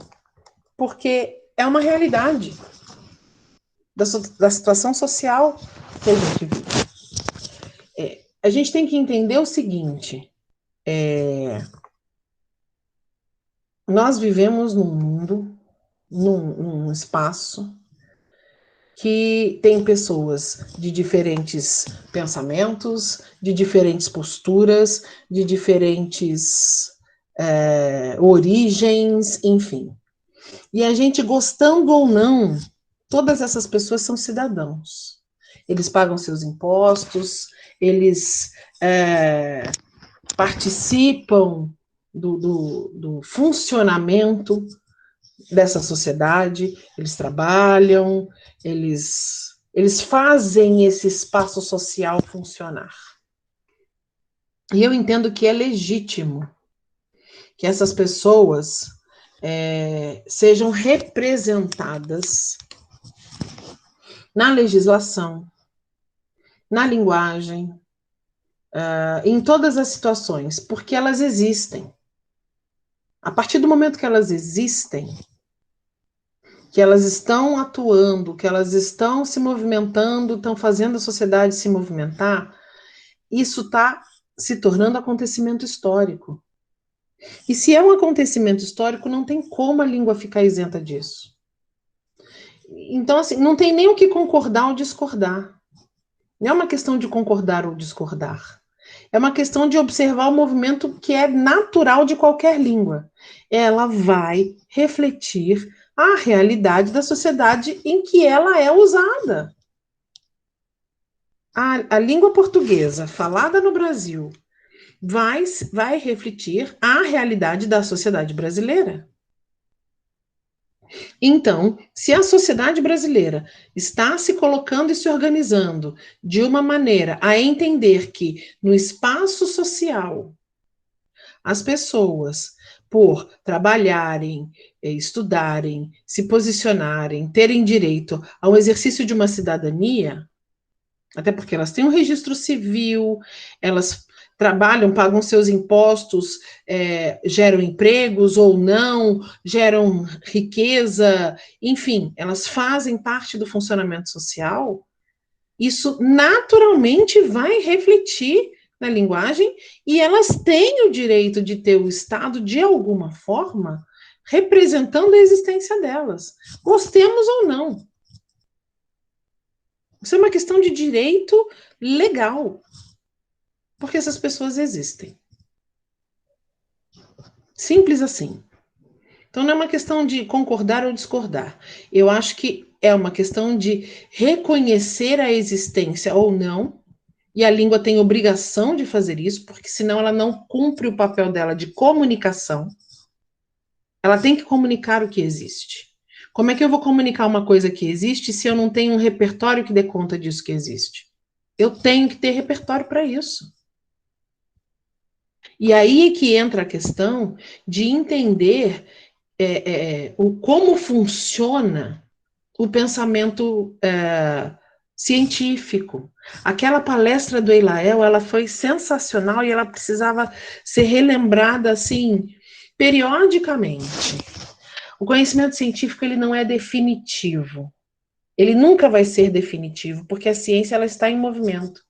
porque é uma realidade da situação social que a gente vive. A gente tem que entender o seguinte, nós vivemos num mundo, num espaço, que tem pessoas de diferentes pensamentos, de diferentes posturas, de diferentes origens, enfim. E a gente, gostando ou não, todas essas pessoas são cidadãos. Eles pagam seus impostos, eles participam do funcionamento dessa sociedade, eles trabalham, eles fazem esse espaço social funcionar. E eu entendo que é legítimo que essas pessoas sejam representadas na legislação, na linguagem, em todas as situações, porque elas existem. A partir do momento que elas existem, que elas estão atuando, que elas estão se movimentando, estão fazendo a sociedade se movimentar, isso está se tornando acontecimento histórico. E se é um acontecimento histórico, não tem como a língua ficar isenta disso. Então, assim, não tem nem o que concordar ou discordar. Não é uma questão de concordar ou discordar. É uma questão de observar o movimento que é natural de qualquer língua. Ela vai refletir a realidade da sociedade em que ela é usada. A língua portuguesa falada no Brasil vai refletir a realidade da sociedade brasileira. Então, se a sociedade brasileira está se colocando e se organizando de uma maneira a entender que no espaço social as pessoas, por trabalharem, estudarem, se posicionarem, terem direito ao exercício de uma cidadania, até porque elas têm um registro civil, elas trabalham, pagam seus impostos, geram empregos ou não, geram riqueza, enfim, elas fazem parte do funcionamento social, isso naturalmente vai refletir na linguagem e elas têm o direito de ter o Estado, de alguma forma, representando a existência delas, gostemos ou não. Isso é uma questão de direito legal, porque essas pessoas existem. Simples assim. Então não é uma questão de concordar ou discordar. Eu acho que é uma questão de reconhecer a existência ou não, e a língua tem obrigação de fazer isso, porque senão ela não cumpre o papel dela de comunicação. Ela tem que comunicar o que existe. Como é que eu vou comunicar uma coisa que existe se eu não tenho um repertório que dê conta disso que existe? Eu tenho que ter repertório para isso. E aí que entra a questão de entender como funciona o pensamento científico. Aquela palestra do Eilael, ela foi sensacional e ela precisava ser relembrada assim, periodicamente. O conhecimento científico, ele não é definitivo. Ele nunca vai ser definitivo, porque a ciência, ela está em movimento.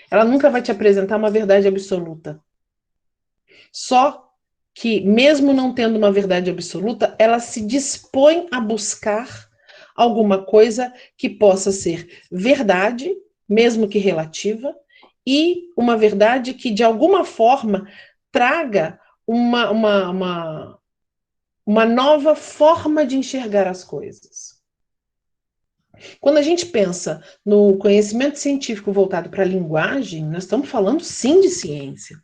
Ela nunca vai te apresentar uma verdade absoluta. Só que, mesmo não tendo uma verdade absoluta, ela se dispõe a buscar alguma coisa que possa ser verdade, mesmo que relativa, e uma verdade que, de alguma forma, traga uma nova forma de enxergar as coisas. Quando a gente pensa no conhecimento científico voltado para a linguagem, nós estamos falando sim de ciência.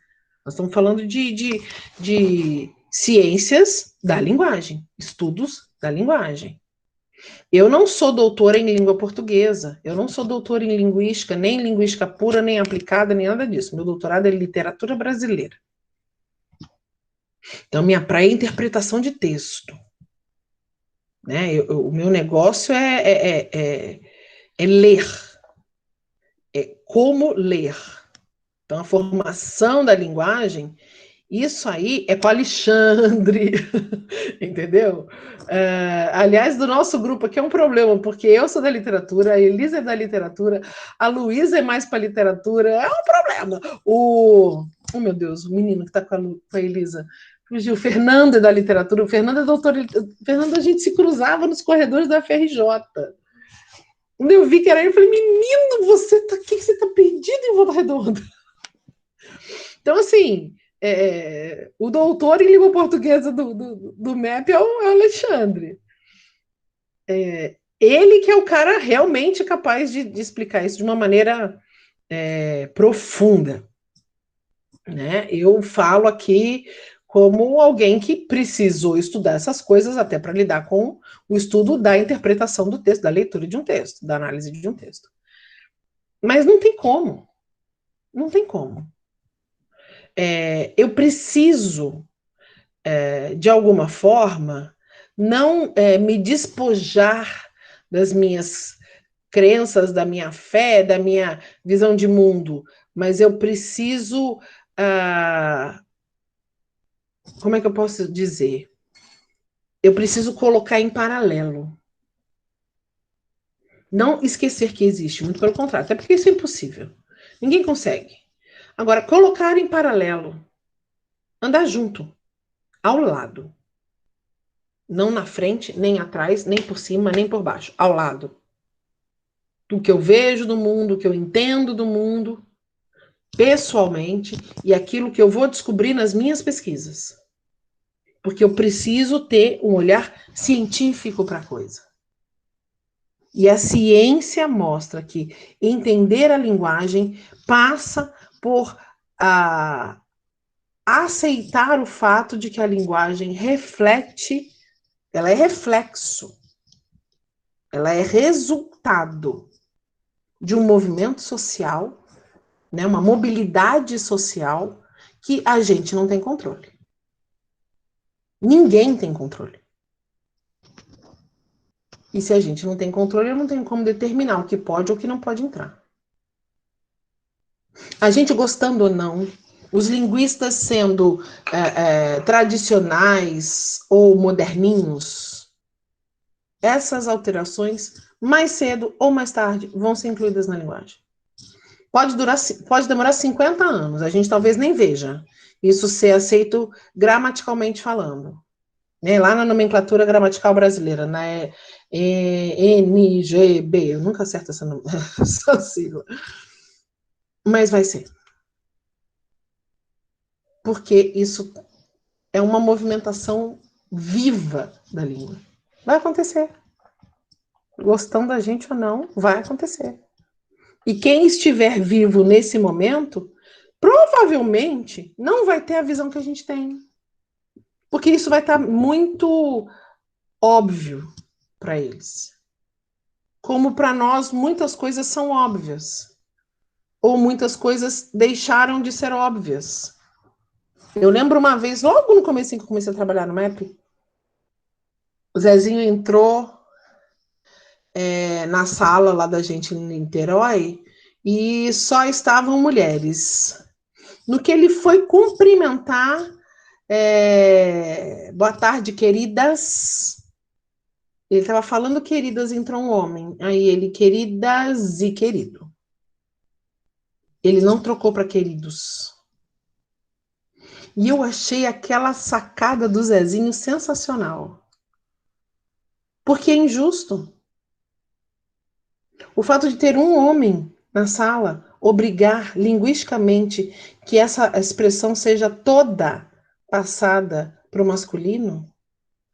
Nós estamos falando de ciências da linguagem, estudos da linguagem. Eu não sou doutora em língua portuguesa, eu não sou doutora em linguística, nem linguística pura, nem aplicada, nem nada disso. Meu doutorado é em literatura brasileira. Então, minha praia é interpretação de texto. Né? O meu negócio é ler. É como ler. Então, a formação da linguagem, isso aí é com Alexandre, entendeu? Aliás, do nosso grupo aqui é um problema, porque eu sou da literatura, a Elisa é da literatura, a Luísa é mais para literatura, é um problema. Oh, meu Deus, o menino que está com a Elisa Fugiu. Fernando é da literatura. O Fernando é doutor. Fernando, a gente se cruzava nos corredores da FRJ. Quando eu vi que era ele, eu falei, menino, você tá aqui, você tá perdido em Volta Redonda. Então, assim, o doutor em língua portuguesa do MEP é o Alexandre. Ele que é o cara realmente capaz de explicar isso de uma maneira profunda. Né? Eu falo aqui como alguém que precisou estudar essas coisas até para lidar com o estudo da interpretação do texto, da leitura de um texto, da análise de um texto. Mas não tem como. Não tem como. Eu preciso, de alguma forma, não me despojar das minhas crenças, da minha fé, da minha visão de mundo, mas eu preciso... como é que eu posso dizer? Eu preciso colocar em paralelo. Não esquecer que existe, muito pelo contrário, até porque isso é impossível. Ninguém consegue. Agora, colocar em paralelo, andar junto, ao lado. Não na frente, nem atrás, nem por cima, nem por baixo. Ao lado. Do que eu vejo do mundo, do que eu entendo do mundo, pessoalmente, e aquilo que eu vou descobrir nas minhas pesquisas. Porque eu preciso ter um olhar científico para a coisa. E a ciência mostra que entender a linguagem passa por aceitar o fato de que a linguagem reflete, ela é reflexo, ela é resultado de um movimento social, né, uma mobilidade social que a gente não tem controle. Ninguém tem controle. E se a gente não tem controle, eu não tenho como determinar o que pode ou o que não pode entrar. A gente gostando ou não, os linguistas sendo tradicionais ou moderninhos, essas alterações, mais cedo ou mais tarde, vão ser incluídas na linguagem. Pode demorar 50 anos, a gente talvez nem veja isso ser aceito gramaticalmente falando. Né? Lá na nomenclatura gramatical brasileira, na NGB, eu nunca acerto essa sigla. Mas vai ser. Porque isso é uma movimentação viva da língua. Vai acontecer. Gostando da gente ou não, vai acontecer. E quem estiver vivo nesse momento, provavelmente não vai ter a visão que a gente tem. Porque isso vai estar muito óbvio para eles. Como para nós, muitas coisas são óbvias. Ou muitas coisas deixaram de ser óbvias. Eu lembro uma vez, logo no começo que eu comecei a trabalhar no MEP, o Zezinho entrou na sala lá da gente em Niterói e só estavam mulheres. No que ele foi cumprimentar, boa tarde, queridas. Ele estava falando queridas, entrou um homem. Aí ele, queridas e querido. Ele não trocou para queridos. E eu achei aquela sacada do Zezinho sensacional. Porque é injusto. O fato de ter um homem na sala obrigar linguisticamente que essa expressão seja toda passada para o masculino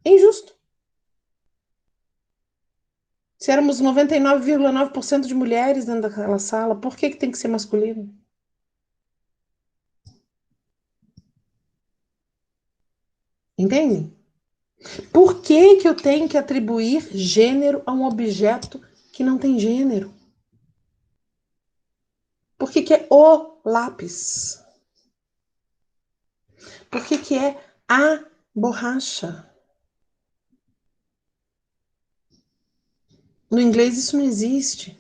é injusto. Se éramos 99,9% de mulheres dentro daquela sala, por que tem que ser masculino? Entende? Por que eu tenho que atribuir gênero a um objeto que não tem gênero? Por que é o lápis? Por que é a borracha? No inglês isso não existe.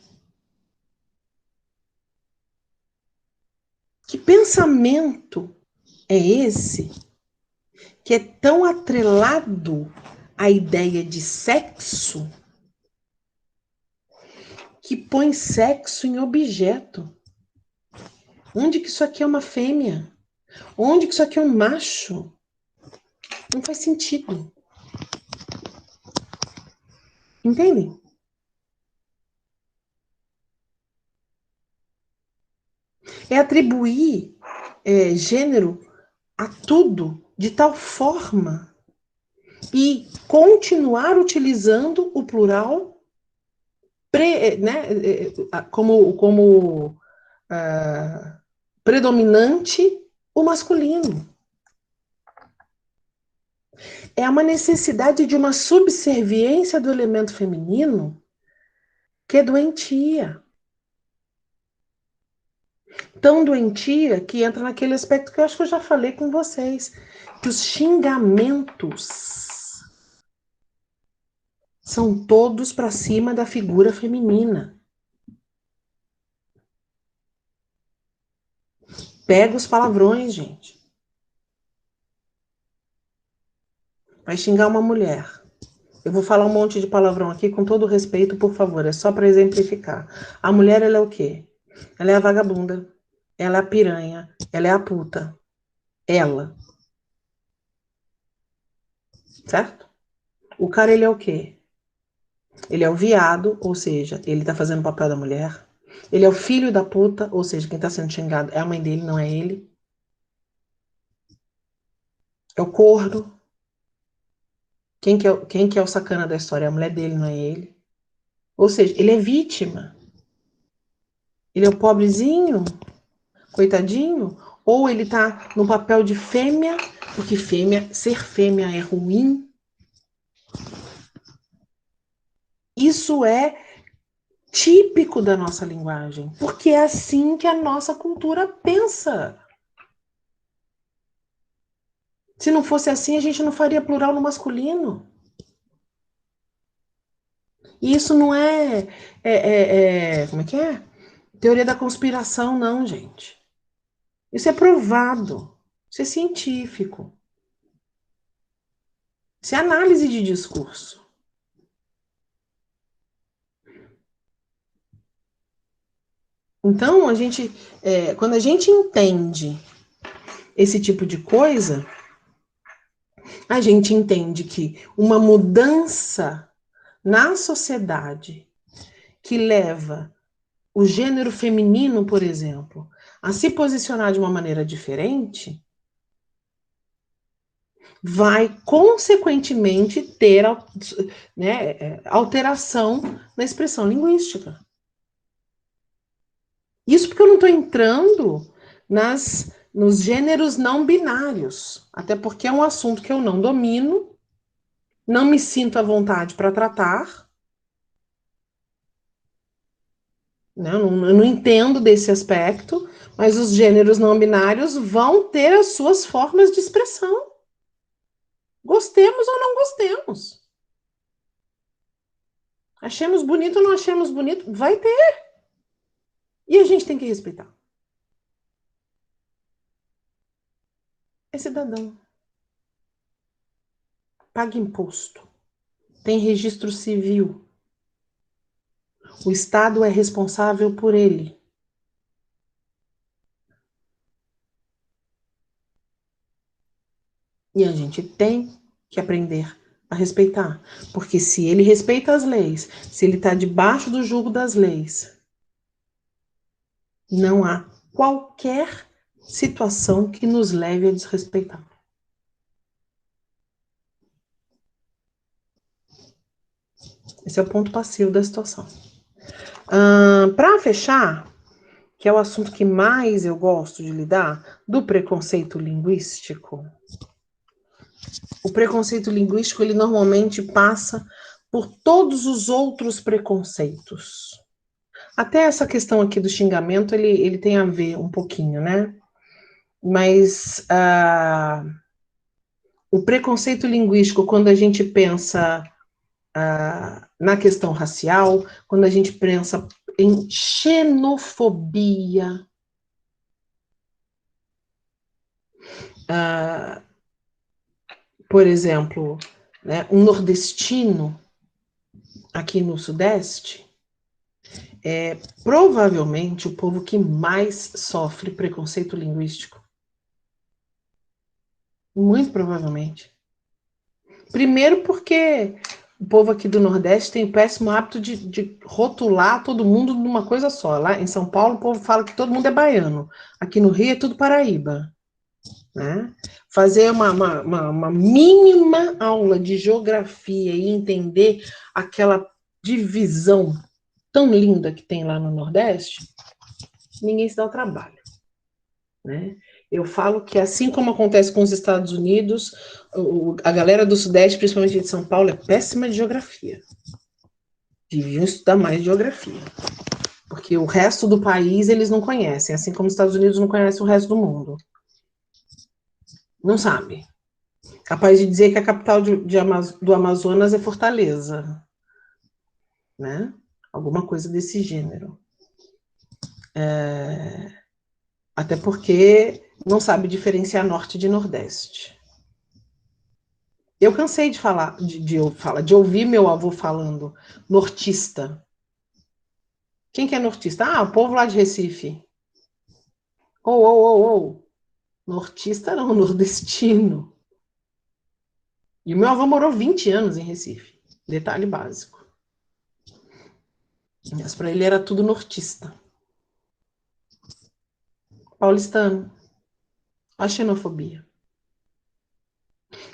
Que pensamento é esse que é tão atrelado à ideia de sexo que põe sexo em objeto? Onde que isso aqui é uma fêmea? Onde que isso aqui é um macho? Não faz sentido. Entendem? É atribuir gênero a tudo de tal forma e continuar utilizando o plural como predominante o masculino. É uma necessidade de uma subserviência do elemento feminino que é doentia. Tão doentia que entra naquele aspecto que eu acho que eu já falei com vocês, que os xingamentos são todos para cima da figura feminina. Pega os palavrões, gente. Vai xingar uma mulher. Eu vou falar um monte de palavrão aqui, com todo respeito, por favor, é só para exemplificar. A mulher, ela é o quê? Ela é a vagabunda, ela é a piranha, ela é a puta. Ela. Certo? O cara, ele é o quê? Ele é o viado, ou seja, ele tá fazendo o papel da mulher. Ele é o filho da puta, ou seja, quem tá sendo xingado é a mãe dele, não é ele. É o corno. Quem que é o sacana da história? É a mulher dele, não é ele. Ou seja, ele é vítima. Ele é o pobrezinho, coitadinho, ou ele tá no papel de fêmea, porque ser fêmea é ruim. Isso é típico da nossa linguagem, porque é assim que a nossa cultura pensa. Se não fosse assim, a gente não faria plural no masculino. E isso não como é que é? Teoria da conspiração, não, gente. Isso é provado. Isso é científico. Isso é análise de discurso. Então, quando a gente entende esse tipo de coisa, a gente entende que uma mudança na sociedade que leva o gênero feminino, por exemplo, a se posicionar de uma maneira diferente, vai, consequentemente, ter alteração na expressão linguística. Isso porque eu não estou entrando nos gêneros não binários, até porque é um assunto que eu não domino, não me sinto à vontade para tratar, né? Eu não entendo desse aspecto, mas os gêneros não binários vão ter as suas formas de expressão. Gostemos ou não gostemos. Achemos bonito ou não achemos bonito, vai ter. E a gente tem que respeitar. É cidadão. Paga imposto. Tem registro civil. O Estado é responsável por ele. E a gente tem que aprender a respeitar. Porque se ele respeita as leis, se ele está debaixo do jugo das leis, não há qualquer situação que nos leve a desrespeitar. Esse é o ponto passivo da situação. Para fechar, que é o assunto que mais eu gosto de lidar, do preconceito linguístico. O preconceito linguístico, ele normalmente passa por todos os outros preconceitos. Até essa questão aqui do xingamento, ele tem a ver um pouquinho, né? Mas o preconceito linguístico, quando a gente pensa na questão racial, quando a gente pensa em xenofobia, por exemplo, né, um nordestino aqui no Sudeste é provavelmente o povo que mais sofre preconceito linguístico. Muito provavelmente. Primeiro porque o povo aqui do Nordeste tem o péssimo hábito de rotular todo mundo numa coisa só. Lá em São Paulo, o povo fala que todo mundo é baiano. Aqui no Rio é tudo Paraíba. Né? Fazer uma mínima aula de geografia e entender aquela divisão tão linda que tem lá no Nordeste, ninguém se dá o trabalho. Né? Eu falo que, assim como acontece com os Estados Unidos, a galera do Sudeste, principalmente de São Paulo, é péssima de geografia. Deviam estudar mais geografia. Porque o resto do país eles não conhecem, assim como os Estados Unidos não conhecem o resto do mundo. Não sabe. Capaz de dizer que a capital do Amazonas é Fortaleza. Né? Alguma coisa desse gênero. Até porque não sabe diferenciar norte de nordeste. Eu cansei de falar, de ouvir meu avô falando nortista. Quem que é nortista? Ah, o povo lá de Recife. Nortista não, nordestino. E o meu avô morou 20 anos em Recife. Detalhe básico. Mas para ele era tudo nortista. Paulistano. A xenofobia.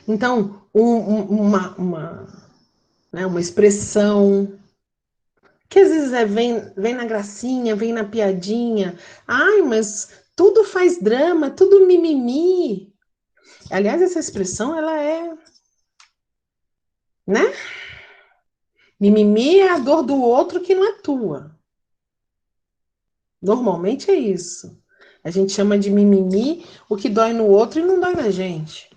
Então, uma expressão que às vezes vem na gracinha, vem na piadinha. Ai, mas tudo faz drama, tudo mimimi. Aliás, essa expressão, ela é... Né? Mimimi é a dor do outro que não é tua. Normalmente é isso. A gente chama de mimimi o que dói no outro e não dói na gente.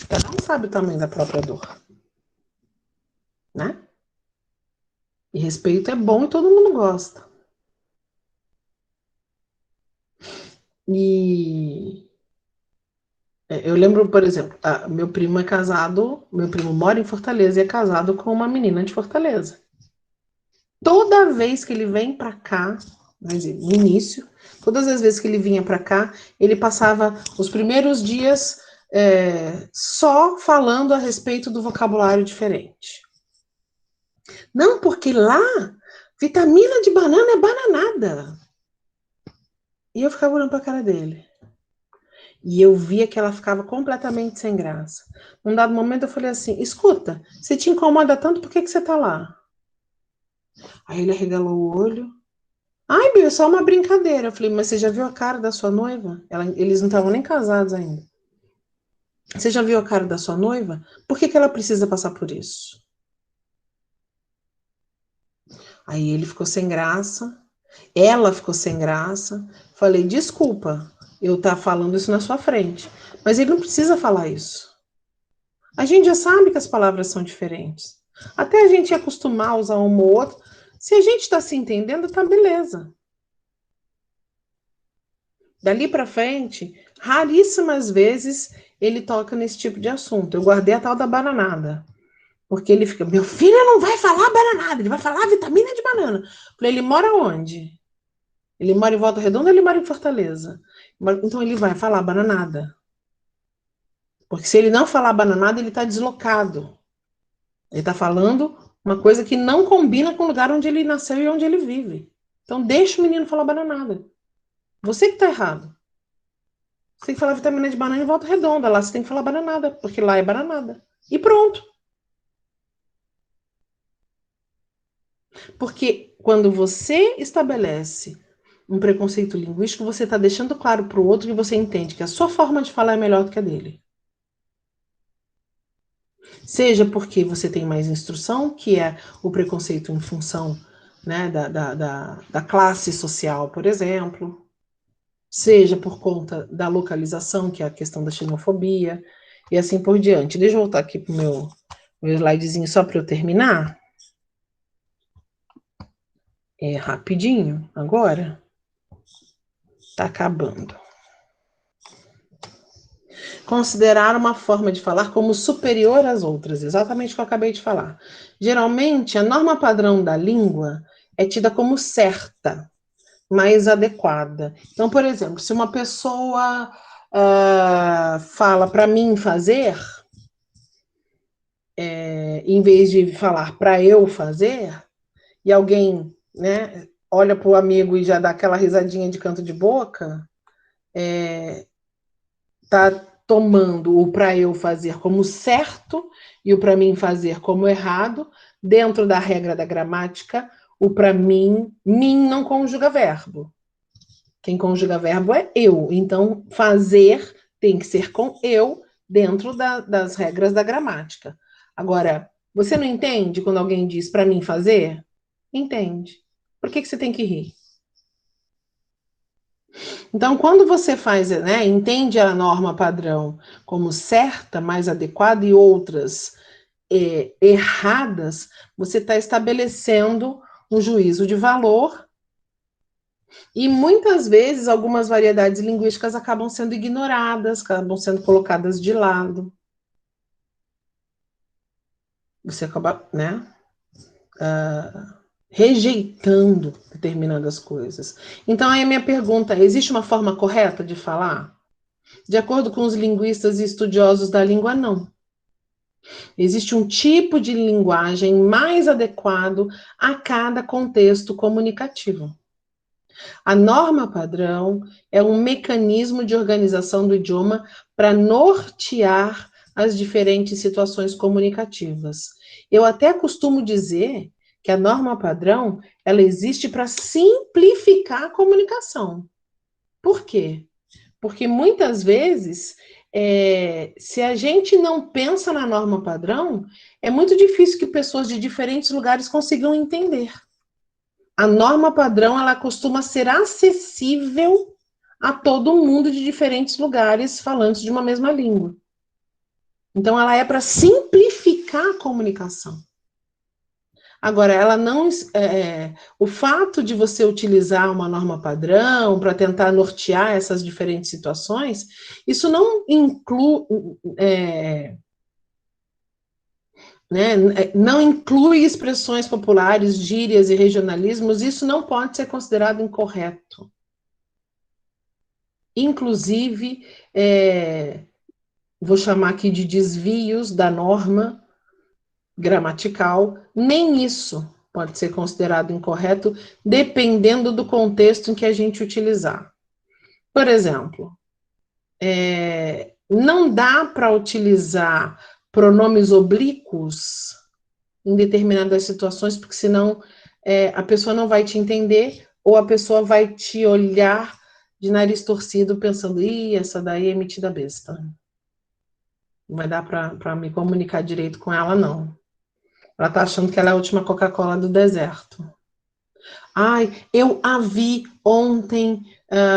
Cada um sabe o tamanho da própria dor. Né? E respeito é bom e todo mundo gosta. E eu lembro, por exemplo, meu primo é casado, meu primo mora em Fortaleza e é casado com uma menina de Fortaleza. Toda vez que ele vem para cá, no início, todas as vezes que ele vinha para cá, ele passava os primeiros dias só falando a respeito do vocabulário diferente. Não, porque lá, vitamina de banana é bananada. E eu ficava olhando para a cara dele. E eu via que ela ficava completamente sem graça. Num dado momento eu falei assim, escuta, você te incomoda tanto, por que você tá lá? Aí ele arregalou o olho. Ai, Bia, é só uma brincadeira. Eu falei, mas você já viu a cara da sua noiva? Eles não estavam nem casados ainda. Você já viu a cara da sua noiva? Por que ela precisa passar por isso? Aí ele ficou sem graça. Ela ficou sem graça. Falei, desculpa, eu tá falando isso na sua frente. Mas ele não precisa falar isso. A gente já sabe que as palavras são diferentes. Até a gente acostumar a usar uma ou outra. Se a gente está se entendendo, tá beleza. Dali para frente, raríssimas vezes ele toca nesse tipo de assunto. Eu guardei a tal da bananada. Porque ele fica, meu filho não vai falar bananada, ele vai falar vitamina de banana. Falei, ele mora onde? Ele mora em Volta Redonda ou ele mora em Fortaleza? Então ele vai falar bananada. Porque se ele não falar bananada, ele está deslocado. Ele está falando uma coisa que não combina com o lugar onde ele nasceu e onde ele vive. Então deixa o menino falar bananada. Você que está errado. Você tem que falar vitamina de banana em Volta Redonda. Lá você tem que falar bananada, porque lá é bananada. E pronto. Porque quando você estabelece um preconceito linguístico, você está deixando claro para o outro que você entende que a sua forma de falar é melhor do que a dele. Seja porque você tem mais instrução, que é o preconceito em função, né, da classe social, por exemplo. Seja por conta da localização, que é a questão da xenofobia, e assim por diante. Deixa eu voltar aqui para o meu slidezinho só para eu terminar. Rapidinho, agora. Tá acabando. Considerar uma forma de falar como superior às outras, exatamente o que eu acabei de falar. Geralmente, a norma padrão da língua é tida como certa, mais adequada. Então, por exemplo, se uma pessoa fala para mim fazer, em vez de falar para eu fazer, e alguém, né, olha para o amigo e já dá aquela risadinha de canto de boca, tá tomando o para eu fazer como certo e o para mim fazer como errado, dentro da regra da gramática, o para mim não conjuga verbo. Quem conjuga verbo é eu. Então, fazer tem que ser com eu dentro das regras da gramática. Agora, você não entende quando alguém diz para mim fazer? Entende. Por que você tem que rir? Então, quando você faz, né, entende a norma padrão como certa, mais adequada e outras erradas, você está estabelecendo um juízo de valor e muitas vezes algumas variedades linguísticas acabam sendo ignoradas, acabam sendo colocadas de lado. Você acaba, né, rejeitando determinadas coisas. Então, aí a minha pergunta é, existe uma forma correta de falar? De acordo com os linguistas e estudiosos da língua, não. Existe um tipo de linguagem mais adequado a cada contexto comunicativo. A norma padrão é um mecanismo de organização do idioma para nortear as diferentes situações comunicativas. Eu até costumo dizer que a norma padrão, ela existe para simplificar a comunicação. Por quê? Porque muitas vezes, se a gente não pensa na norma padrão, é muito difícil que pessoas de diferentes lugares consigam entender. A norma padrão, ela costuma ser acessível a todo mundo de diferentes lugares falantes de uma mesma língua. Então, ela é para simplificar a comunicação. Agora, ela não. O fato de você utilizar uma norma padrão para tentar nortear essas diferentes situações, isso não inclui. Não inclui expressões populares, gírias e regionalismos, isso não pode ser considerado incorreto. Inclusive, vou chamar aqui de desvios da norma gramatical, nem isso pode ser considerado incorreto, dependendo do contexto em que a gente utilizar. Por exemplo, não dá para utilizar pronomes oblíquos em determinadas situações, porque senão a pessoa não vai te entender, ou a pessoa vai te olhar de nariz torcido, pensando, essa daí é metida besta. Não vai dar para me comunicar direito com ela, não. Ela tá achando que ela é a última Coca-Cola do deserto. Ai, eu a vi ontem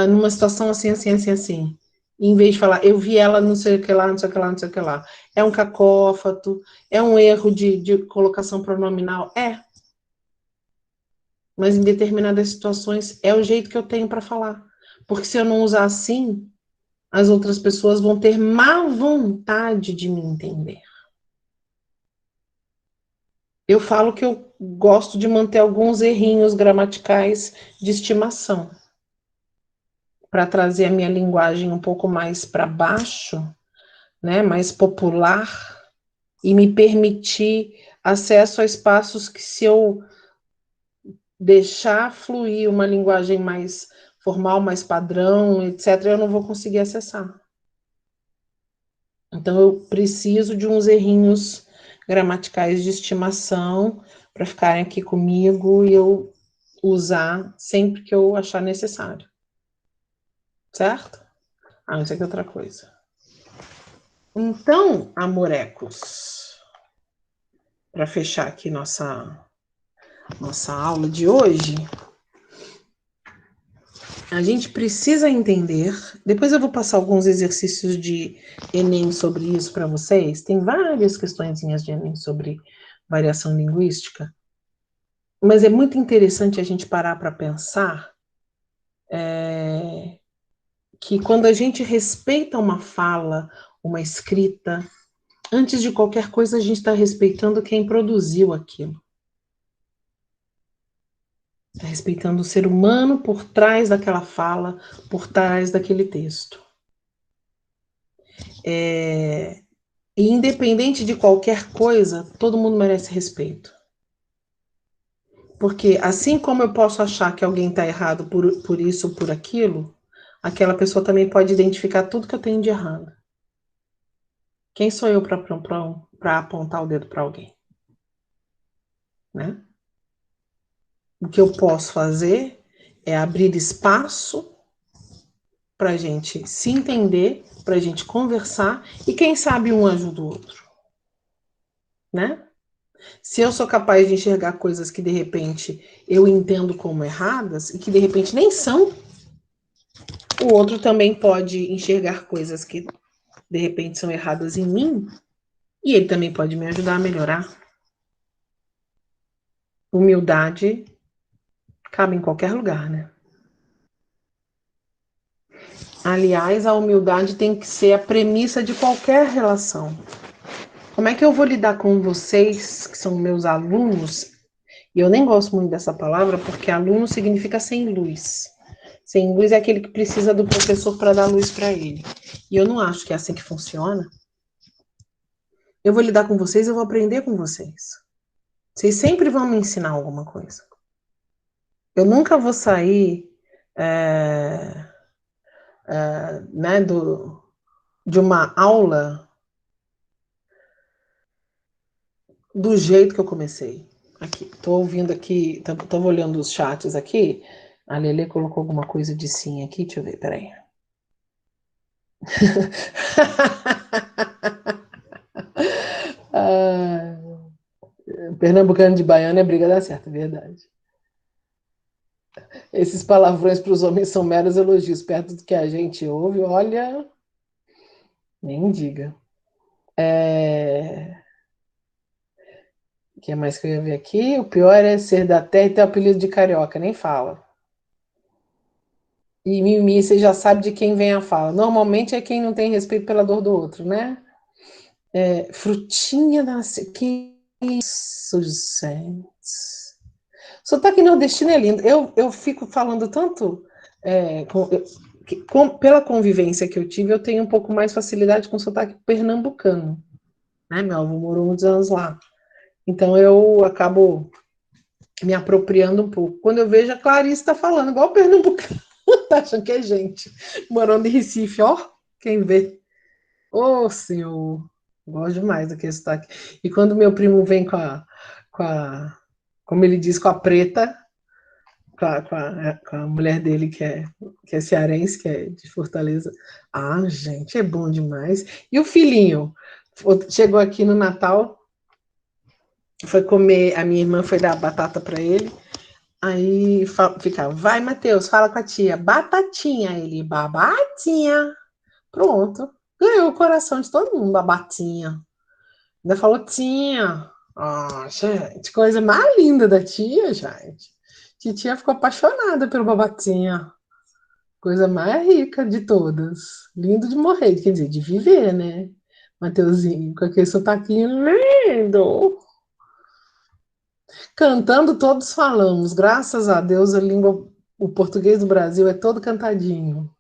numa situação assim, assim, assim, assim. Em vez de falar, eu vi ela não sei o que lá, não sei o que lá, não sei o que lá. É um cacófato, é um erro de colocação pronominal? Mas em determinadas situações é o jeito que eu tenho para falar. Porque se eu não usar assim, as outras pessoas vão ter má vontade de me entender. Eu falo que eu gosto de manter alguns errinhos gramaticais de estimação, para trazer a minha linguagem um pouco mais para baixo, né, mais popular, e me permitir acesso a espaços que, se eu deixar fluir uma linguagem mais formal, mais padrão, etc., eu não vou conseguir acessar. Então, eu preciso de uns errinhos gramaticais de estimação para ficarem aqui comigo e eu usar sempre que eu achar necessário. Certo? Isso aqui é outra coisa. Então, amorecos, para fechar aqui nossa aula de hoje, a gente precisa entender, depois eu vou passar alguns exercícios de Enem sobre isso para vocês, tem várias questõezinhas de Enem sobre variação linguística, mas é muito interessante a gente parar para pensar que quando a gente respeita uma fala, uma escrita, antes de qualquer coisa a gente está respeitando quem produziu aquilo. Está respeitando o ser humano por trás daquela fala, por trás daquele texto. E independente de qualquer coisa, todo mundo merece respeito. Porque assim como eu posso achar que alguém está errado por isso ou por aquilo, aquela pessoa também pode identificar tudo que eu tenho de errado. Quem sou eu para apontar o dedo para alguém? Né? O que eu posso fazer é abrir espaço para a gente se entender, para a gente conversar e quem sabe um ajuda o outro. Né? Se eu sou capaz de enxergar coisas que de repente eu entendo como erradas e que de repente nem são, o outro também pode enxergar coisas que de repente são erradas em mim e ele também pode me ajudar a melhorar. Humildade cabe em qualquer lugar, né? Aliás, a humildade tem que ser a premissa de qualquer relação. Como é que eu vou lidar com vocês, que são meus alunos? E eu nem gosto muito dessa palavra, porque aluno significa sem luz. Sem luz é aquele que precisa do professor para dar luz para ele. E eu não acho que é assim que funciona. Eu vou lidar com vocês, eu vou aprender com vocês. Vocês sempre vão me ensinar alguma coisa. Eu nunca vou sair né, de uma aula do jeito que eu comecei. Aqui, tô ouvindo aqui, tô olhando os chats aqui. A Lelê colocou alguma coisa de sim aqui, deixa eu ver, peraí. Pernambucano de baiano é briga dá certo, é verdade. Esses palavrões para os homens são meros elogios, perto do que a gente ouve, olha, nem diga. O que mais que eu ia ver aqui? O pior é ser da terra e ter o apelido de carioca, nem fala. E mimimi, você já sabe de quem vem a fala. Normalmente é quem não tem respeito pela dor do outro, né? Frutinha da... Que isso, gente. Sotaque nordestino é lindo. Eu fico falando tanto... pela convivência que eu tive, eu tenho um pouco mais facilidade com sotaque pernambucano. Né? Meu avô morou muitos anos lá. Então eu acabo me apropriando um pouco. Quando eu vejo a Clarice tá falando, igual o pernambucano, tá achando que é gente. Morando em Recife, ó, quem vê. Ô, senhor, gosto demais daquele sotaque. E quando meu primo vem com a como ele diz, com a preta, com a mulher dele, que é cearense, que é de Fortaleza. Ah, gente, é bom demais. E o filhinho? Chegou aqui no Natal, foi comer, a minha irmã foi dar batata para ele, aí ficava, vai, Matheus, fala com a tia, batatinha, ele, babatinha, pronto, ganhou o coração de todo mundo, babatinha, ainda falou tinha, ah, gente, coisa mais linda da tia, gente, titia ficou apaixonada pelo babatinha, coisa mais rica de todas, lindo de morrer, quer dizer, de viver, né, Mateuzinho, com aquele sotaquinho lindo. Cantando todos falamos, graças a Deus o português do Brasil é todo cantadinho.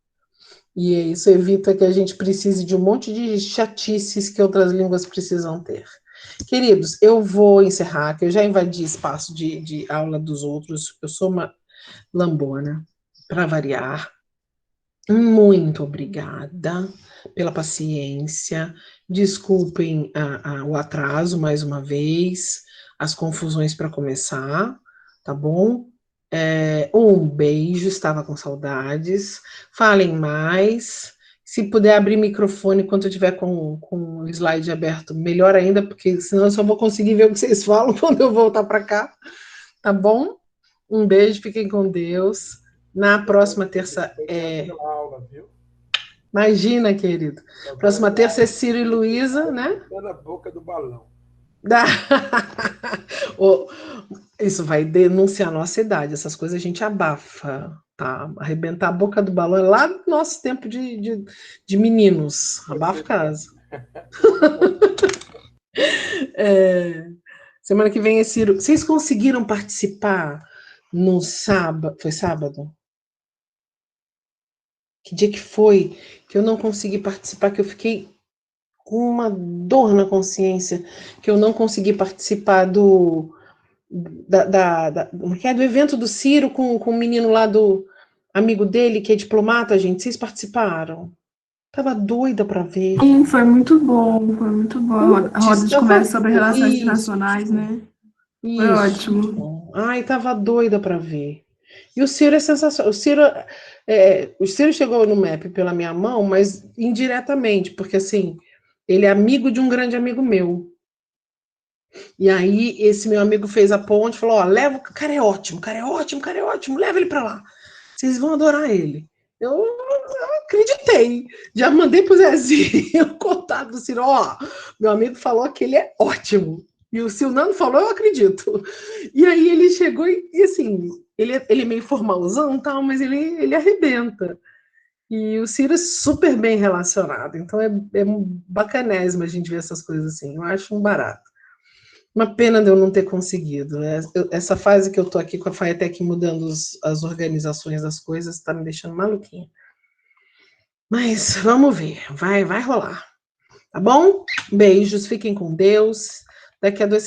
E isso evita que a gente precise de um monte de chatices que outras línguas precisam ter. Queridos, eu vou encerrar, que eu já invadi espaço de aula dos outros, eu sou uma lambona, para variar. Muito obrigada pela paciência, desculpem o atraso mais uma vez, as confusões para começar, tá bom? Um beijo, estava com saudades, falem mais, se puder abrir microfone enquanto eu estiver com o slide aberto, melhor ainda, porque senão eu só vou conseguir ver o que vocês falam quando eu voltar para cá, tá bom? Um beijo, fiquem com Deus. Na próxima terça Imagina, querido. Próxima terça é Ciro e Luísa, né? Na boca do balão. Isso vai denunciar a nossa idade. Essas coisas a gente abafa, tá? Arrebentar a boca do balão é lá do nosso tempo de meninos. Abafa casa. Semana que vem é Ciro. Vocês conseguiram participar no sábado? Foi sábado? Que dia que foi que eu não consegui participar, que eu fiquei uma dor na consciência que eu não consegui participar do evento do Ciro com o menino lá do amigo dele, que é diplomata, gente. Vocês participaram? Tava doida para ver. Sim, foi muito bom, foi muito bom. A roda de conversa sobre relações internacionais, né? Foi ótimo. Ai, tava doida para ver. E o Ciro é sensacional. O Ciro chegou no MEP pela minha mão, mas indiretamente, porque assim, ele é amigo de um grande amigo meu. E aí, esse meu amigo fez a ponte, falou: ó, leva, o cara é ótimo, o cara é ótimo, o cara é ótimo, leva ele para lá. Vocês vão adorar ele. Eu acreditei. Já mandei pro Zezinho o contato do Ciro, ó, meu amigo falou que ele é ótimo. E o Silnano falou, eu acredito. E aí ele chegou e assim, ele é meio formalzão, tal, mas ele arrebenta. E o Ciro é super bem relacionado. Então é bacanésimo a gente ver essas coisas assim. Eu acho um barato. Uma pena de eu não ter conseguido. Né? Essa fase que eu tô aqui com a FATEC mudando as organizações das coisas está me deixando maluquinha. Mas vamos ver, vai rolar. Tá bom? Beijos, fiquem com Deus. Daqui a 2